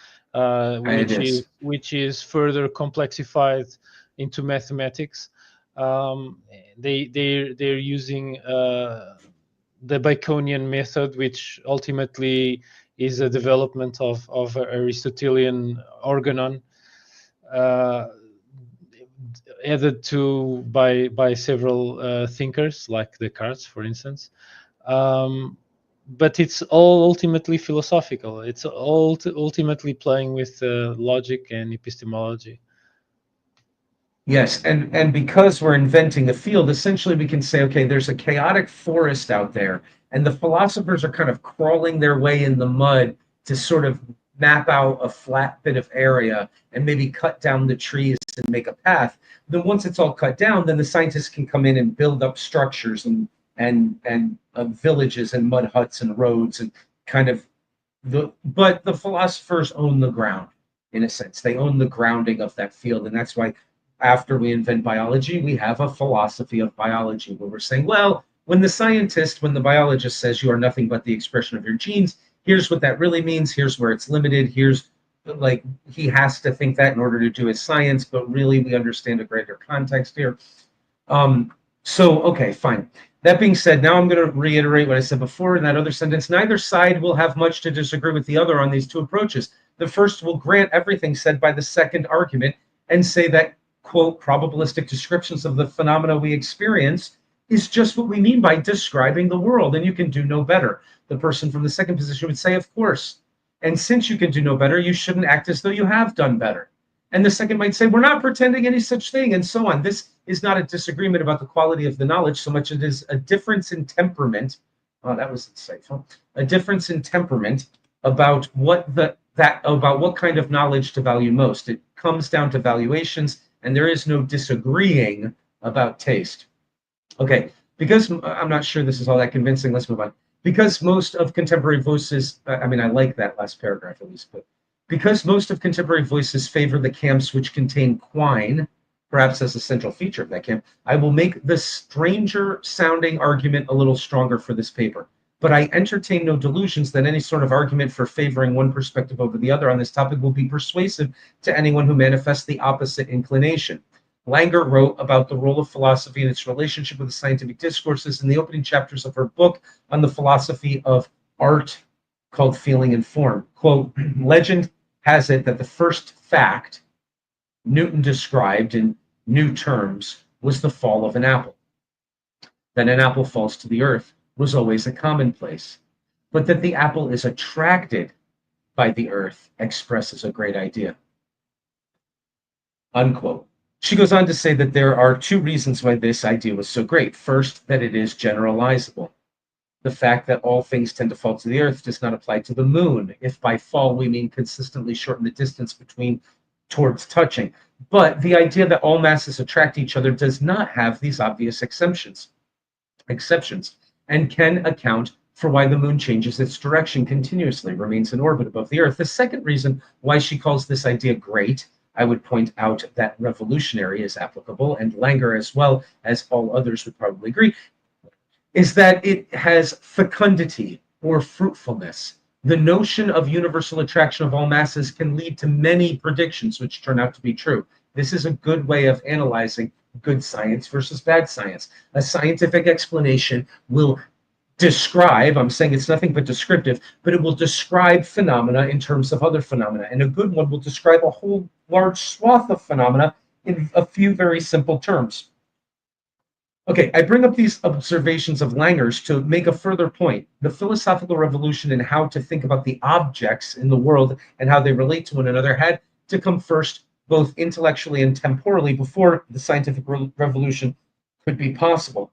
which is further complexified into mathematics. They're using the Baconian method, which ultimately is a development of Aristotelian organon, added to by several thinkers like Descartes, for instance. But it's all ultimately philosophical. It's all ultimately playing with logic and epistemology. Yes, and because we're inventing the field, essentially we can say, okay, there's a chaotic forest out there, and the philosophers are kind of crawling their way in the mud to sort of map out a flat bit of area and maybe cut down the trees and make a path. Then once it's all cut down, then the scientists can come in and build up structures and villages and mud huts and roads and kind of but the philosophers own the ground in a sense. They own the grounding of that field, and that's why after we invent biology, we have a philosophy of biology where we're saying, well, when the biologist says you are nothing but the expression of your genes, here's what that really means. Here's where it's limited. Here's like he has to think that in order to do his science, but really we understand a greater context here. So, okay, fine. That being said, now I'm going to reiterate what I said before in that other sentence. Neither side will have much to disagree with the other on these two approaches. The first will grant everything said by the second argument and say that, quote, probabilistic descriptions of the phenomena we experience is just what we mean by describing the world, and you can do no better. The person from the second position would say, of course. And since you can do no better, you shouldn't act as though you have done better. And the second might say, we're not pretending any such thing, and so on. This is not a disagreement about the quality of the knowledge so much as it is a difference in temperament. Oh, that was insightful. A difference in temperament about what kind of knowledge to value most. It comes down to valuations, and there is no disagreeing about taste. Okay, because I'm not sure this is all that convincing, let's move on. Because most of contemporary voices, I mean, I like that last paragraph at least, but because most of contemporary voices favor the camps which contain Quine, perhaps as a central feature of that camp, I will make the stranger sounding argument a little stronger for this paper. But I entertain no delusions that any sort of argument for favoring one perspective over the other on this topic will be persuasive to anyone who manifests the opposite inclination. Langer wrote about the role of philosophy and its relationship with the scientific discourses in the opening chapters of her book on the philosophy of art called Feeling and Form. Quote, legend has it that the first fact Newton described in new terms was the fall of an apple. That an apple falls to the earth was always a commonplace, but that the apple is attracted by the earth expresses a great idea. Unquote. She goes on to say that there are two reasons why this idea was so great. First, that it is generalizable. The fact that all things tend to fall to the earth does not apply to the moon, if by fall we mean consistently shorten the distance between towards touching. But the idea that all masses attract each other does not have these obvious exceptions, and can account for why the moon changes its direction continuously, remains in orbit above the earth. The second reason why she calls this idea great, I would point out that revolutionary is applicable, and Langer, as well as all others, would probably agree, is that it has fecundity or fruitfulness. The notion of universal attraction of all masses can lead to many predictions which turn out to be true. This is a good way of analyzing good science versus bad science. A scientific explanation will describe, I'm saying it's nothing but descriptive, but it will describe phenomena in terms of other phenomena. And a good one will describe a whole large swath of phenomena in a few very simple terms. Okay, I bring up these observations of Langer's to make a further point. The philosophical revolution in how to think about the objects in the world and how they relate to one another had to come first, both intellectually and temporally, before the scientific revolution could be possible.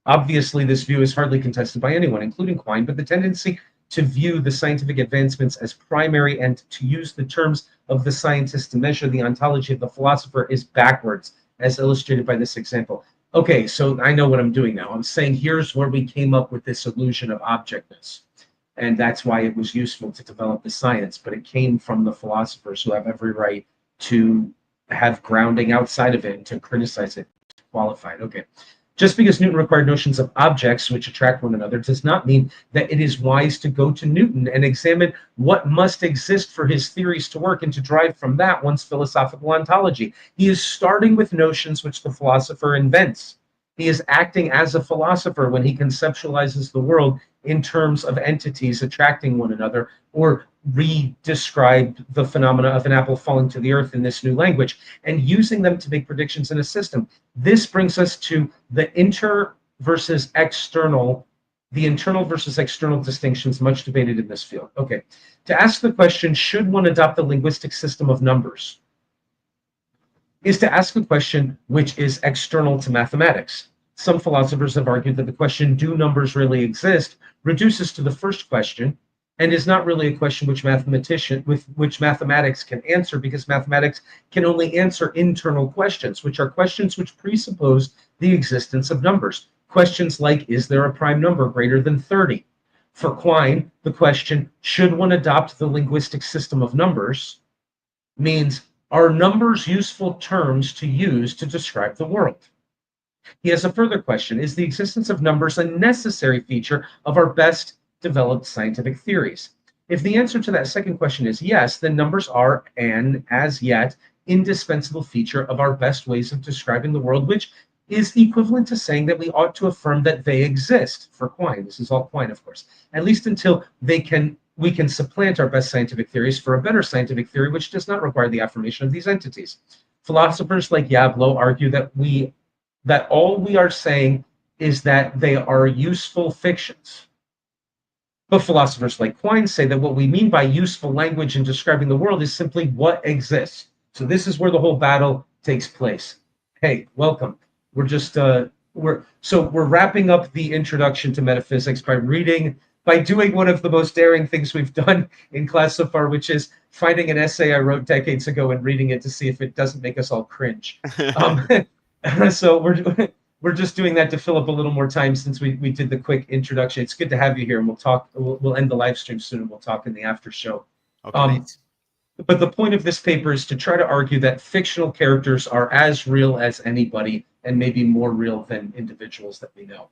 Obviously, this view is hardly contested by anyone, including Quine, but the tendency to view the scientific advancements as primary and to use the terms of the scientist to measure the ontology of the philosopher is backwards, as illustrated by this example. Okay, so I know what I'm doing now. I'm saying here's where we came up with this illusion of objectness. And that's why it was useful to develop the science, but it came from the philosophers who have every right to have grounding outside of it and to criticize it, to qualify it. Okay. Just because Newton required notions of objects which attract one another does not mean that it is wise to go to Newton and examine what must exist for his theories to work and to derive from that one's philosophical ontology. He is starting with notions which the philosopher invents. He is acting as a philosopher when he conceptualizes the world in terms of entities attracting one another, or re-describe the phenomena of an apple falling to the earth in this new language, and using them to make predictions in a system. This brings us to the internal versus external distinctions much debated in this field. Okay, to ask the question, should one adopt the linguistic system of numbers, is to ask a question which is external to mathematics. Some philosophers have argued that the question, do numbers really exist, reduces to the first question, and is not really a question which mathematics can answer, because mathematics can only answer internal questions, which are questions which presuppose the existence of numbers. Questions like, is there a prime number greater than 30? For Quine, the question, should one adopt the linguistic system of numbers, means, are numbers useful terms to use to describe the world? He has a further question, is the existence of numbers a necessary feature of our best developed scientific theories? If the answer to that second question is yes, then numbers are an, as yet, indispensable feature of our best ways of describing the world, which is equivalent to saying that we ought to affirm that they exist. For Quine, this is all Quine, of course, at least until we can supplant our best scientific theories for a better scientific theory, which does not require the affirmation of these entities. Philosophers like Yablo argue that we that all we are saying is that they are useful fictions. But philosophers like Quine say that what we mean by useful language in describing the world is simply what exists. So this is where the whole battle takes place. Hey, welcome. We're just we're wrapping up the introduction to metaphysics by doing one of the most daring things we've done in class so far, which is finding an essay I wrote decades ago and reading it to see if it doesn't make us all cringe. Um, so we're just doing that to fill up a little more time since we did the quick introduction. It's good to have you here, and we'll talk. We'll end the live stream soon, and we'll talk in the after show. Okay. But the point of this paper is to try to argue that fictional characters are as real as anybody, and maybe more real than individuals that we know.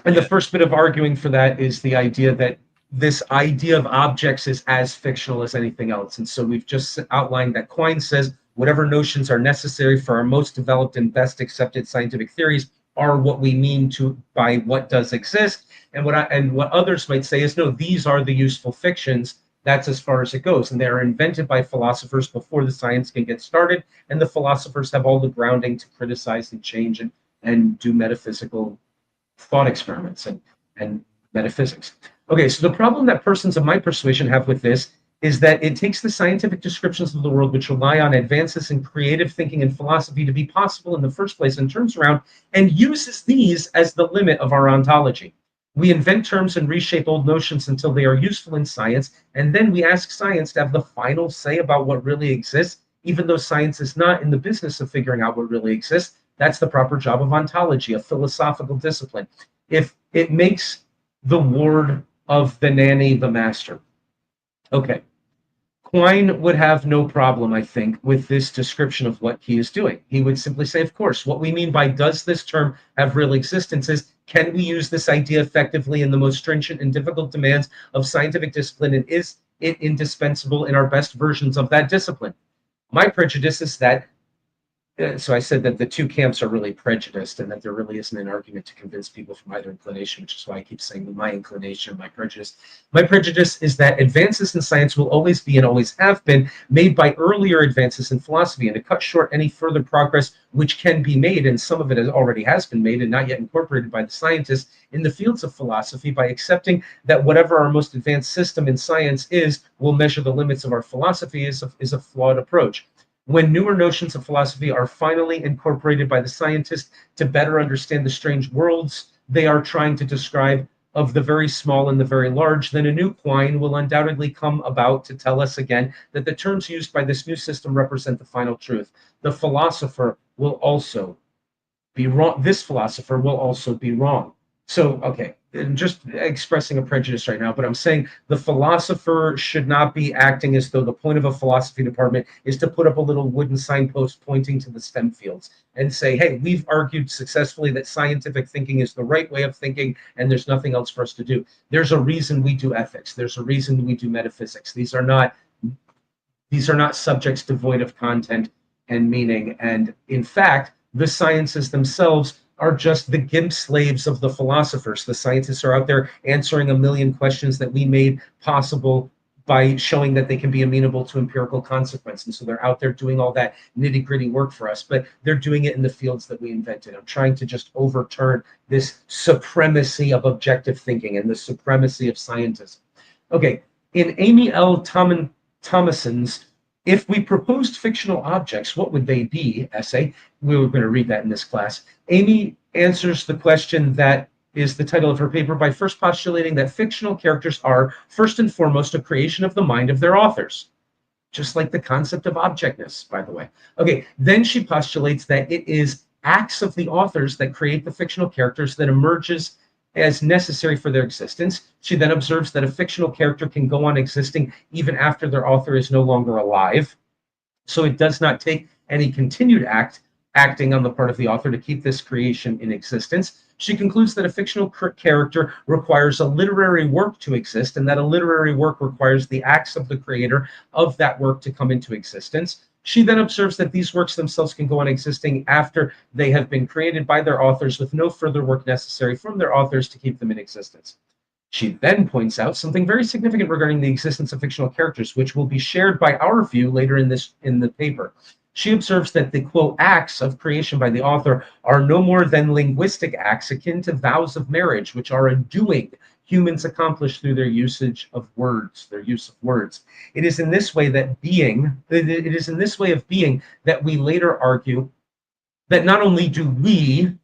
And the first bit of arguing for that is the idea that this idea of objects is as fictional as anything else. And so we've just outlined that Quine says whatever notions are necessary for our most developed and best accepted scientific theories are what we mean by what does exist. And what others might say is, no, these are the useful fictions. That's as far as it goes. And they are invented by philosophers before the science can get started. And the philosophers have all the grounding to criticize and change and do metaphysical thought experiments and metaphysics. Okay, so the problem that persons of my persuasion have with this is that it takes the scientific descriptions of the world which rely on advances in creative thinking and philosophy to be possible in the first place and turns around and uses these as the limit of our ontology. We invent terms and reshape old notions until they are useful in science, and then we ask science to have the final say about what really exists, even though science is not in the business of figuring out what really exists. That's the proper job of ontology, a philosophical discipline. If it makes the ward of the nanny the master. Okay. Quine would have no problem, I think, with this description of what he is doing. He would simply say, of course, what we mean by does this term have real existence is, can we use this idea effectively in the most stringent and difficult demands of scientific discipline, and is it indispensable in our best versions of that discipline? My prejudice is that so I said that the two camps are really prejudiced and that there really isn't an argument to convince people from either inclination, which is why I keep saying my inclination, my prejudice. My prejudice is that advances in science will always be and always have been made by earlier advances in philosophy, and to cut short any further progress which can be made, and some of it already has been made and not yet incorporated by the scientists in the fields of philosophy, by accepting that whatever our most advanced system in science is will measure the limits of our philosophy is a flawed approach. When newer notions of philosophy are finally incorporated by the scientists to better understand the strange worlds they are trying to describe of the very small and the very large, then a new Quine will undoubtedly come about to tell us again that the terms used by this new system represent the final truth. The philosopher will also be wrong. This philosopher will also be wrong. So, okay, I'm just expressing a prejudice right now, but I'm saying the philosopher should not be acting as though the point of a philosophy department is to put up a little wooden signpost pointing to the STEM fields and say, hey, we've argued successfully that scientific thinking is the right way of thinking and there's nothing else for us to do. There's a reason we do ethics. There's a reason we do metaphysics. These are not subjects devoid of content and meaning. And in fact, the sciences themselves are just the gimp slaves of the philosophers. The scientists are out there answering a million questions that we made possible by showing that they can be amenable to empirical consequence. And so they're out there doing all that nitty-gritty work for us, but they're doing it in the fields that we invented. I'm trying to just overturn this supremacy of objective thinking and the supremacy of scientism. Okay, in Amy L. Thomason's If We Proposed Fictional Objects, What Would They Be? Essay, we were going to read that in this class. Amy answers the question that is the title of her paper by first postulating that fictional characters are, first and foremost, a creation of the mind of their authors. Just like the concept of objectness, by the way. Okay, then she postulates that it is acts of the authors that create the fictional characters that emerges as necessary for their existence. She then observes that a fictional character can go on existing even after their author is no longer alive. So it does not take any continued acting on the part of the author to keep this creation in existence. She concludes that a fictional character requires a literary work to exist, and that a literary work requires the acts of the creator of that work to come into existence. She then observes that these works themselves can go on existing after they have been created by their authors with no further work necessary from their authors to keep them in existence. She then points out something very significant regarding the existence of fictional characters, which will be shared by our view later in the paper. She observes that the, quote, acts of creation by the author are no more than linguistic acts akin to vows of marriage, which are a doing humans accomplish through their usage of words, their use of words. It is in this way that it is in this way of being that we later argue that not only do we,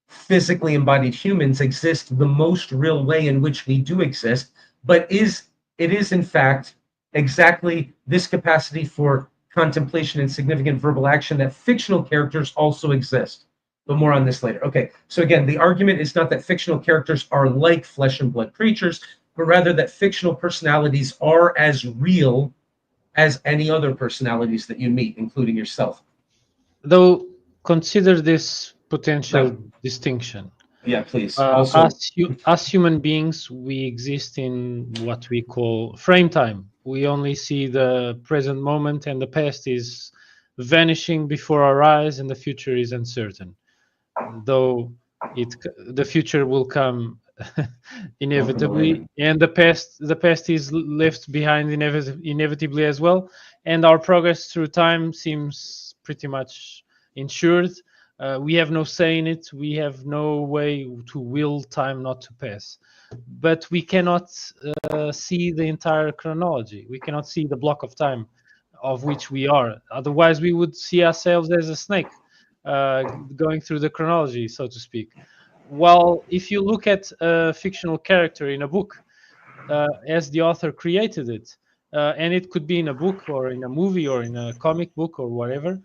physically embodied humans, exist the most real way in which we do exist, but it is in fact exactly this capacity for contemplation and significant verbal action that fictional characters also exist. But more on this later. Okay, so again, the argument is not that fictional characters are like flesh and blood creatures, but rather that fictional personalities are as real as any other personalities that you meet, including yourself. Though consider this potential Now, distinction. yeah, please. Also, As human beings, we exist in what we call frame time. We only see the present moment, and the past is vanishing before our eyes, and the future is uncertain. Though the future will come inevitably, and the past is left behind inevitably as well, and our progress through time seems pretty much ensured. We have no say in it. We have no way to will time not to pass. But we cannot see the entire chronology. We cannot see the block of time of which we are. Otherwise, we would see ourselves as a snake going through the chronology, so to speak. While if you look at a fictional character in a book, as the author created it, and it could be in a book or in a movie or in a comic book or whatever,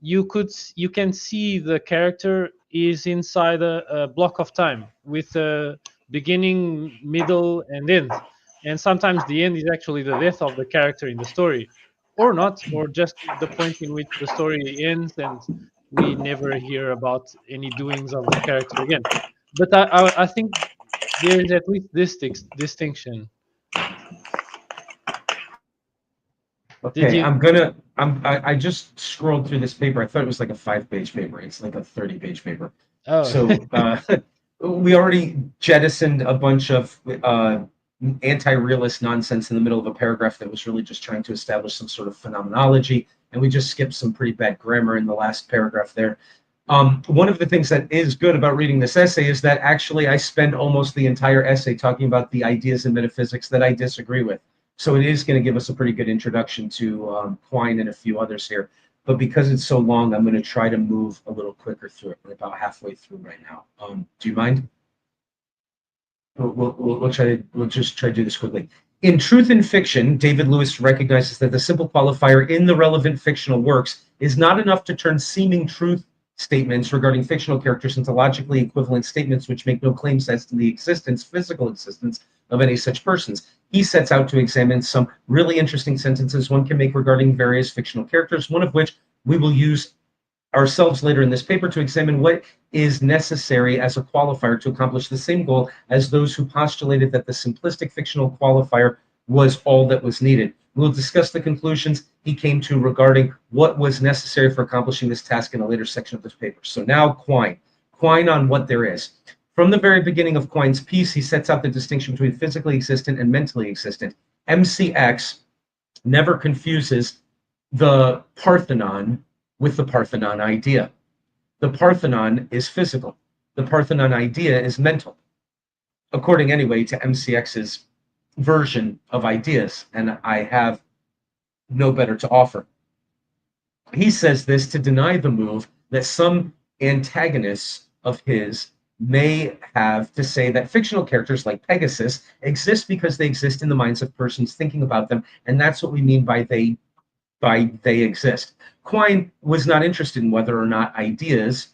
you can see the character is inside a block of time with a beginning, middle, and end. And sometimes the end is actually the death of the character in the story, or not, or just the point in which the story ends and we never hear about any doings of the character again. But I think there is at least this distinction. Did okay, you? I just scrolled through this paper. I thought it was like a 5-page paper. It's like a 30-page paper. Oh, So we already jettisoned a bunch of anti-realist nonsense in the middle of a paragraph that was really just trying to establish some sort of phenomenology, and we just skipped some pretty bad grammar in the last paragraph there. One of the things that is good about reading this essay is that actually I spend almost the entire essay talking about the ideas in metaphysics that I disagree with. So it is going to give us a pretty good introduction to Quine and a few others here. But because it's so long, I'm going to try to move a little quicker through it. We're about halfway through right now. Do you mind? We'll just try to do this quickly. In Truth and Fiction, David Lewis recognizes that the simple qualifier in the relevant fictional works is not enough to turn seeming truth statements regarding fictional characters into logically equivalent statements which make no claims as to the physical existence of any such persons. He sets out to examine some really interesting sentences one can make regarding various fictional characters, one of which we will use ourselves later in this paper to examine what is necessary as a qualifier to accomplish the same goal as those who postulated that the simplistic fictional qualifier was all that was needed. We'll discuss the conclusions he came to regarding what was necessary for accomplishing this task in a later section of this paper. So now Quine on what there is. From the very beginning of Quine's piece, he sets out the distinction between physically existent and mentally existent. MCX never confuses the Parthenon with the Parthenon idea. The Parthenon is physical. The Parthenon idea is mental, according anyway to MCX's version of ideas, and I have no better to offer. He says this to deny the move that some antagonists of his may have to say that fictional characters like Pegasus exist because they exist in the minds of persons thinking about them, and that's what we mean by they exist. Quine was not interested in whether or not ideas,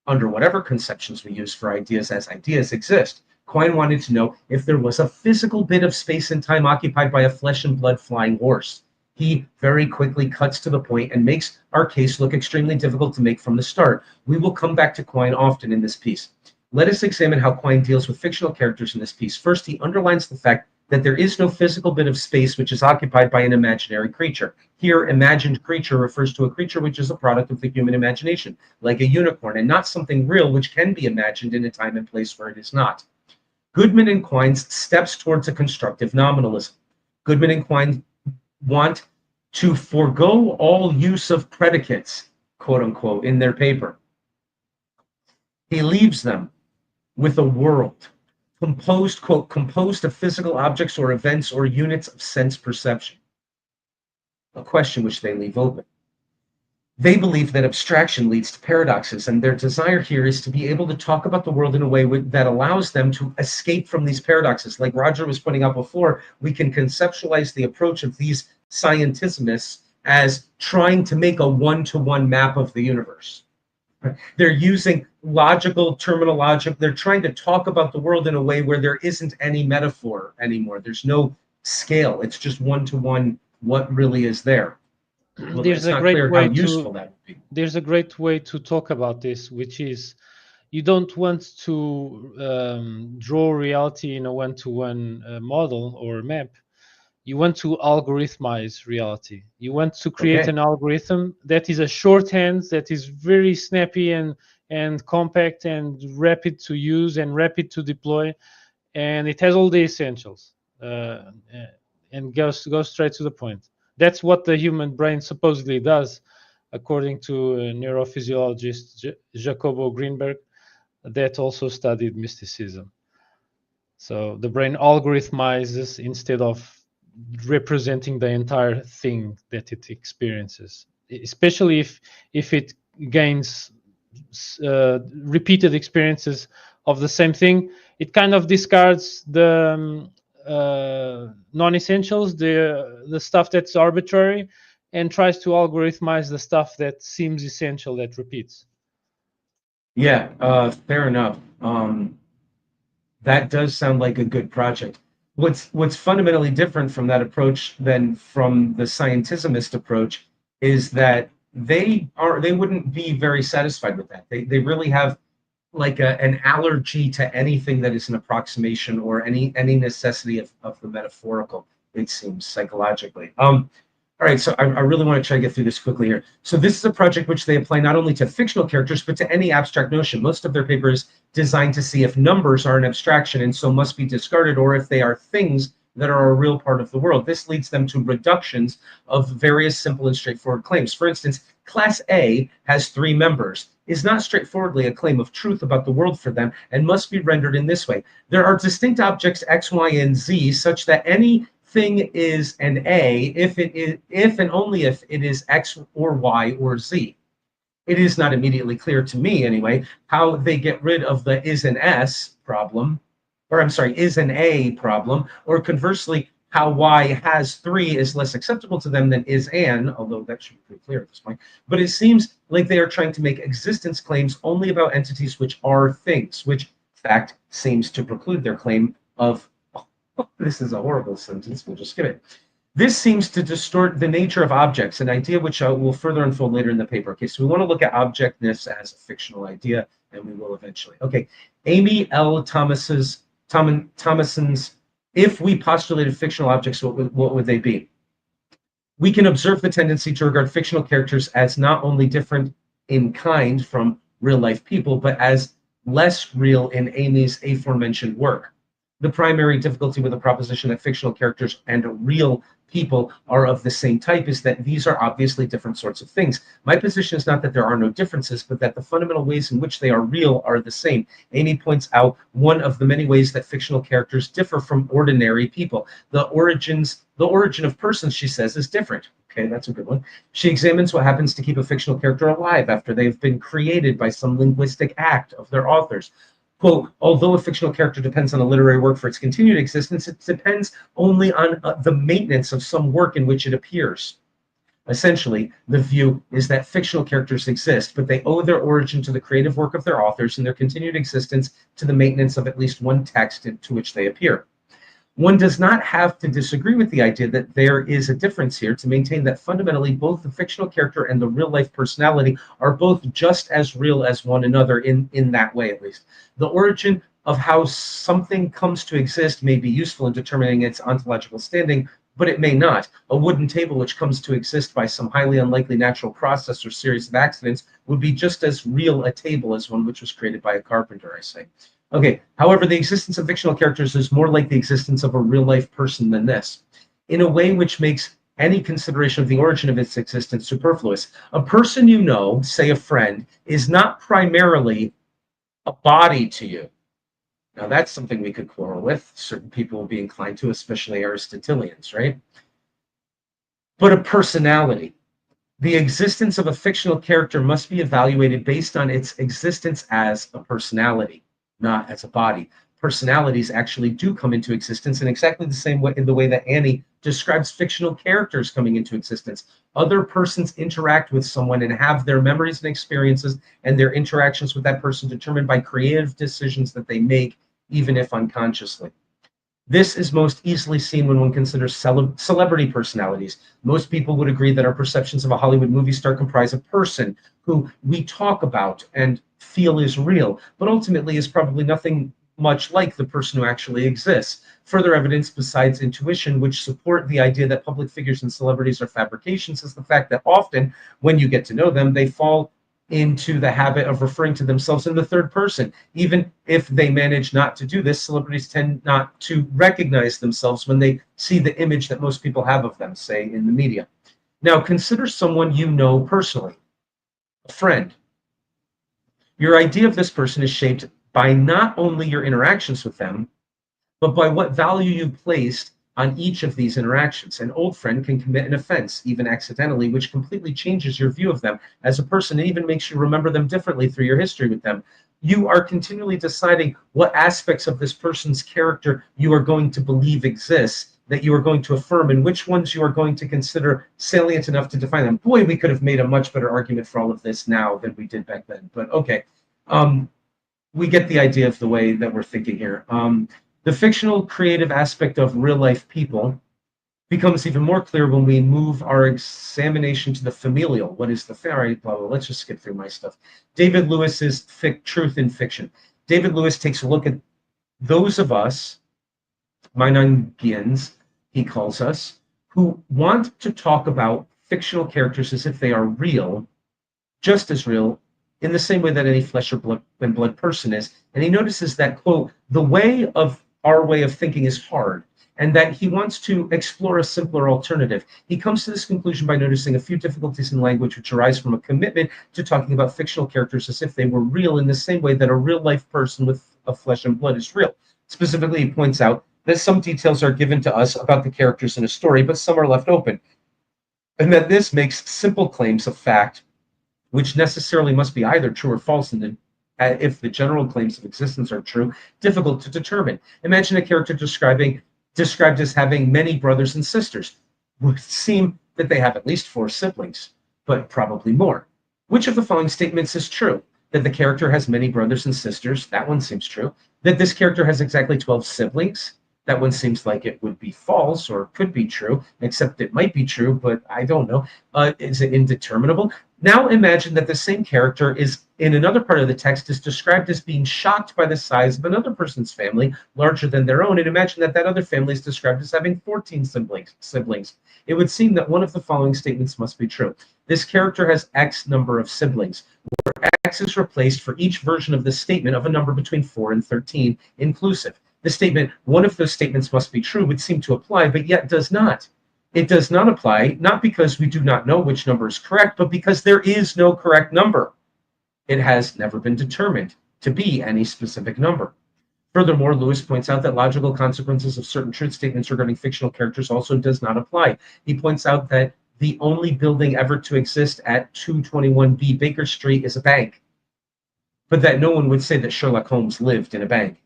under whatever conceptions we use for ideas as ideas, exist. Quine wanted to know if there was a physical bit of space and time occupied by a flesh and blood flying horse. He very quickly cuts to the point and makes our case look extremely difficult to make from the start. We will come back to Quine often in this piece. Let us examine how Quine deals with fictional characters in this piece. First, he underlines the fact that there is no physical bit of space which is occupied by an imaginary creature. Here, imagined creature refers to a creature which is a product of the human imagination, like a unicorn, and not something real which can be imagined in a time and place where it is not. Goodman and Quine's steps towards a constructive nominalism. Goodman and Quine want to forego all use of predicates, quote unquote, in their paper. He leaves them with a world composed, quote, composed of physical objects or events or units of sense perception. A question which they leave open. They believe that abstraction leads to paradoxes, and their desire here is to be able to talk about the world in a way that allows them to escape from these paradoxes. Like Roger was pointing out before, we can conceptualize the approach of these scientismists as trying to make a one-to-one map of the universe. They're using logical terminology. They're trying to talk about the world in a way where there isn't any metaphor anymore. There's no scale. It's just one-to-one what really is there. Well, There's it's a not great clear way how useful to that would be. there's a great way to talk about this, which is you don't want to draw reality in a one-to-one model or map. You want to algorithmize reality. You want to create Okay. an algorithm that is a shorthand, that is very snappy and compact and rapid to use and rapid to deploy, and it has all the essentials and goes straight to the point. That's what the human brain supposedly does, according to neurophysiologist Jacobo Greenberg, that also studied mysticism. So the brain algorithmizes instead of representing the entire thing that it experiences, especially if it gains repeated experiences of the same thing. It kind of discards the non-essentials, the stuff that's arbitrary, and tries to algorithmize the stuff that seems essential, that repeats. Yeah, fair enough. That does sound like a good project. What's fundamentally different from that approach than from the scientismist approach is that they wouldn't be very satisfied with that. They really have like an allergy to anything that is an approximation or any necessity of the metaphorical, it seems, psychologically. All right, so I really want to try to get through this quickly here. So this is a project which they apply not only to fictional characters, but to any abstract notion. Most of their paper is designed to see if numbers are an abstraction and so must be discarded, or if they are things that are a real part of the world. This leads them to reductions of various simple and straightforward claims. For instance, Class A has 3 members is not straightforwardly a claim of truth about the world for them and must be rendered in this way. There are distinct objects X, Y, and Z such that any thing is an A if and only if it is X or Y or Z. It is not immediately clear to me, anyway, how they get rid of the is an S problem, or I'm sorry, is an A problem, or conversely, how Y has 3 is less acceptable to them than is an, although that should be pretty clear at this point. But it seems like they are trying to make existence claims only about entities which are things, which fact seems to preclude their claim of this is a horrible sentence. We'll just skip it. This seems to distort the nature of objects, an idea which I will further unfold later in the paper. Okay, so we want to look at objectness as a fictional idea, and we will eventually. Okay, Amy L. Thomason's, if we postulated fictional objects, what would they be? We can observe the tendency to regard fictional characters as not only different in kind from real-life people, but as less real in Amy's aforementioned work. The primary difficulty with the proposition that fictional characters and real people are of the same type is that these are obviously different sorts of things. My position is not that there are no differences, but that the fundamental ways in which they are real are the same. Amy points out one of the many ways that fictional characters differ from ordinary people. The origin of persons, she says, is different. Okay, that's a good one. She examines what happens to keep a fictional character alive after they've been created by some linguistic act of their authors. Quote, although a fictional character depends on a literary work for its continued existence, it depends only on the maintenance of some work in which it appears. Essentially, the view is that fictional characters exist, but they owe their origin to the creative work of their authors and their continued existence to the maintenance of at least one text to which they appear. One does not have to disagree with the idea that there is a difference here to maintain that fundamentally both the fictional character and the real-life personality are both just as real as one another in that way, at least. The origin of how something comes to exist may be useful in determining its ontological standing, but it may not. A wooden table which comes to exist by some highly unlikely natural process or series of accidents would be just as real a table as one which was created by a carpenter, I say. Okay, however, the existence of fictional characters is more like the existence of a real-life person than this, in a way which makes any consideration of the origin of its existence superfluous. A person you know, say a friend, is not primarily a body to you. Now, that's something we could quarrel with. Certain people will be inclined to, especially Aristotelians, right? But a personality. The existence of a fictional character must be evaluated based on its existence as a personality, not as a body. Personalities actually do come into existence in exactly the same way, in the way that Annie describes fictional characters coming into existence. Other persons interact with someone and have their memories and experiences and their interactions with that person determined by creative decisions that they make, even if unconsciously. This is most easily seen when one considers celebrity personalities. Most people would agree that our perceptions of a Hollywood movie star comprise a person who we talk about and feel is real, but ultimately is probably nothing much like the person who actually exists. Further evidence besides intuition, which support the idea that public figures and celebrities are fabrications, is the fact that often, when you get to know them, they fall into the habit of referring to themselves in the third person. Even if they manage not to do this, celebrities tend not to recognize themselves when they see the image that most people have of them, say in the media. Now, consider someone you know personally, a friend. Your idea of this person is shaped by not only your interactions with them, but by what value you placed on each of these interactions. An old friend can commit an offense, even accidentally, which completely changes your view of them as a person and even makes you remember them differently through your history with them. You are continually deciding what aspects of this person's character you are going to believe exists, that you are going to affirm, and which ones you are going to consider salient enough to define them. Boy, we could have made a much better argument for all of this now than we did back then, but okay. We get the idea of the way that we're thinking here. The fictional creative aspect of real life people becomes even more clear when we move our examination to the familial. What is the all right, blah, blah. Let's just skip through my stuff. David Lewis's Truth in Fiction. David Lewis takes a look at those of us, Meinungians, he calls us, who want to talk about fictional characters as if they are real, just as real, in the same way that any flesh or blood person is. And he notices that, quote, the way of our way of thinking is hard, and that he wants to explore a simpler alternative. He comes to this conclusion by noticing a few difficulties in language which arise from a commitment to talking about fictional characters as if they were real in the same way that a real life person with a flesh and blood is real. Specifically, he points out that some details are given to us about the characters in a story, but some are left open, and that this makes simple claims of fact, which necessarily must be either true or false if the general claims of existence are true, difficult to determine. Imagine a character described as having many brothers and sisters. It would seem that they have at least 4 siblings, but probably more. Which of the following statements is true? That the character has many brothers and sisters, that one seems true. That this character has exactly 12 siblings, that one seems like it would be false or could be true, except it might be true, but I don't know. Is it indeterminable? Now imagine that the same character is in another part of the text is described as being shocked by the size of another person's family, larger than their own, and imagine that that other family is described as having 14 siblings. It would seem that one of the following statements must be true. This character has X number of siblings, where X is replaced for each version of this statement of a number between 4 and 13 inclusive. The statement, one of those statements must be true, would seem to apply, but yet does not. It does not apply, not because we do not know which number is correct, but because there is no correct number. It has never been determined to be any specific number. Furthermore, Lewis points out that logical consequences of certain truth statements regarding fictional characters also does not apply. He points out that the only building ever to exist at 221B Baker Street is a bank, but that no one would say that Sherlock Holmes lived in a bank.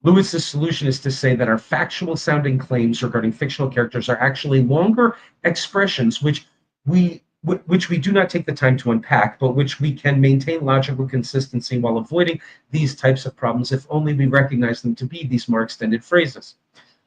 Lewis's solution is to say that our factual sounding claims regarding fictional characters are actually longer expressions which we do not take the time to unpack, but which we can maintain logical consistency while avoiding these types of problems if only we recognize them to be these more extended phrases.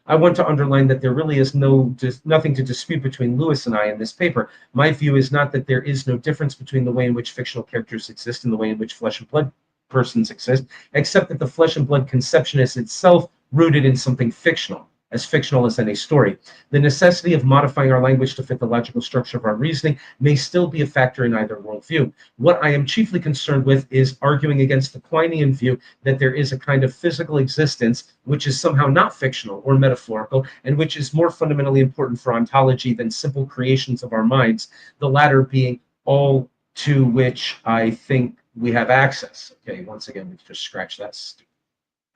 I want to underline that there really is nothing to dispute between Lewis and I in this paper. My view is not that there is no difference between the way in which fictional characters exist and the way in which flesh and blood persons exist, except that the flesh and blood conception is itself rooted in something fictional, as fictional as any story. The necessity of modifying our language to fit the logical structure of our reasoning may still be a factor in either worldview. What I am chiefly concerned with is arguing against the Quinean view that there is a kind of physical existence which is somehow not fictional or metaphorical, and which is more fundamentally important for ontology than simple creations of our minds, the latter being all to which I think we have access. Okay, once again, we've just scratched that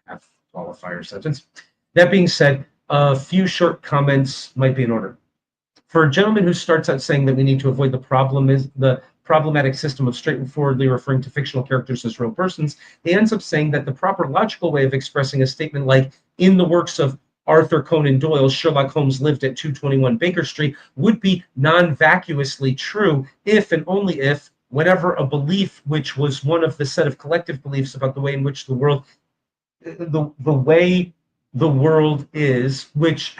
half qualifier sentence. That being said, a few short comments might be in order. For a gentleman who starts out saying that we need to avoid the problematic system of straightforwardly referring to fictional characters as real persons, he ends up saying that the proper logical way of expressing a statement like, in the works of Arthur Conan Doyle, Sherlock Holmes lived at 221 Baker Street, would be non-vacuously true if and only if, whenever a belief which was one of the set of collective beliefs about the way in which the world is, which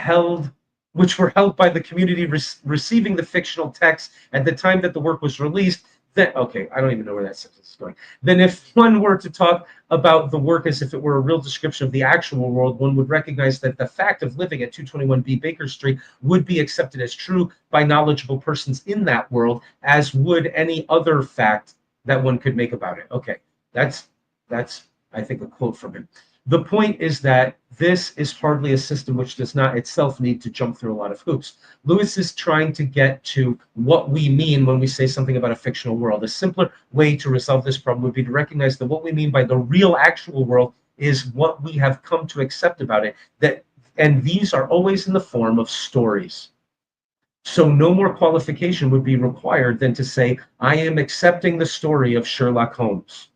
were held by the community receiving the fictional text at the time that the work was released, then, okay, I don't even know where that sentence is going. Then if one were to talk about the work as if it were a real description of the actual world, one would recognize that the fact of living at 221B Baker Street would be accepted as true by knowledgeable persons in that world, as would any other fact that one could make about it. Okay, that's I think, a quote from him. The point is that this is hardly a system which does not itself need to jump through a lot of hoops. Lewis is trying to get to what we mean when we say something about a fictional world. A simpler way to resolve this problem would be to recognize that what we mean by the real actual world is what we have come to accept about it. And these are always in the form of stories. So no more qualification would be required than to say, I am accepting the story of Sherlock Holmes.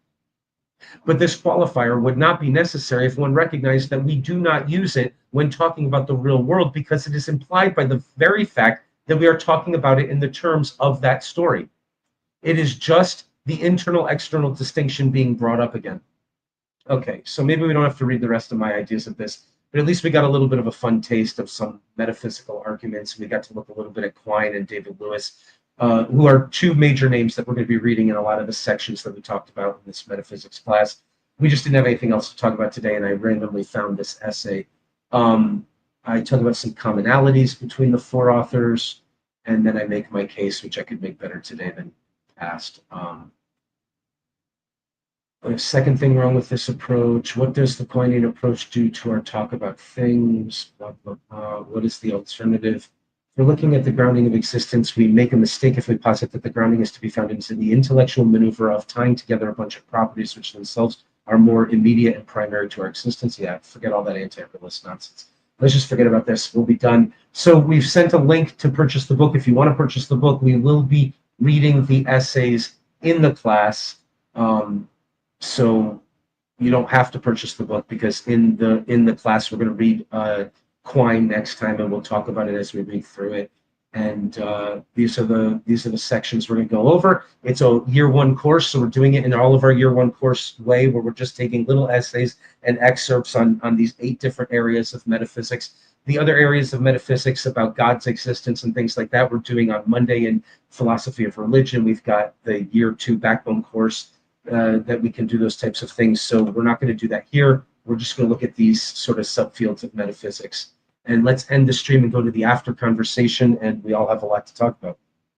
But this qualifier would not be necessary if one recognized that we do not use it when talking about the real world, because it is implied by the very fact that we are talking about it in the terms of that story. It is just the internal-external distinction being brought up again. Okay, so maybe we don't have to read the rest of my ideas of this, but at least we got a little bit of a fun taste of some metaphysical arguments. We got to look a little bit at Quine and David Lewis, who are two major names that we're going to be reading in a lot of the sections that we talked about in this metaphysics class. We just didn't have anything else to talk about today, and I randomly found this essay. I talk about some commonalities between the four authors, and then I make my case, which I could make better today than past. The second thing wrong with this approach: what does the Quinean approach do to our talk about things? Blah, blah, blah. What is the alternative? If we're looking at the grounding of existence, we make a mistake if we posit that the grounding is to be found in the intellectual maneuver of tying together a bunch of properties which themselves are more immediate and primary to our existence. Yeah, forget all that anti-realist nonsense. Let's just forget about this. We'll be done. So we've sent a link to purchase the book. If you want to purchase the book, we will be reading the essays in the class. So you don't have to purchase the book, because in the class we're going to read Quine next time, and we'll talk about it as we read through it. And these are the sections we're going to go over. It's a year one course, so we're doing it in all of our year one course way, where we're just taking little essays and excerpts on these 8 different areas of metaphysics. The other areas of metaphysics about God's existence and things like that we're doing on Monday in philosophy of religion. We've got the year 2 backbone course that we can do those types of things. So we're not going to do that here. We're just going to look at these sort of subfields of metaphysics. And let's end the stream and go to the after conversation, and we all have a lot to talk about.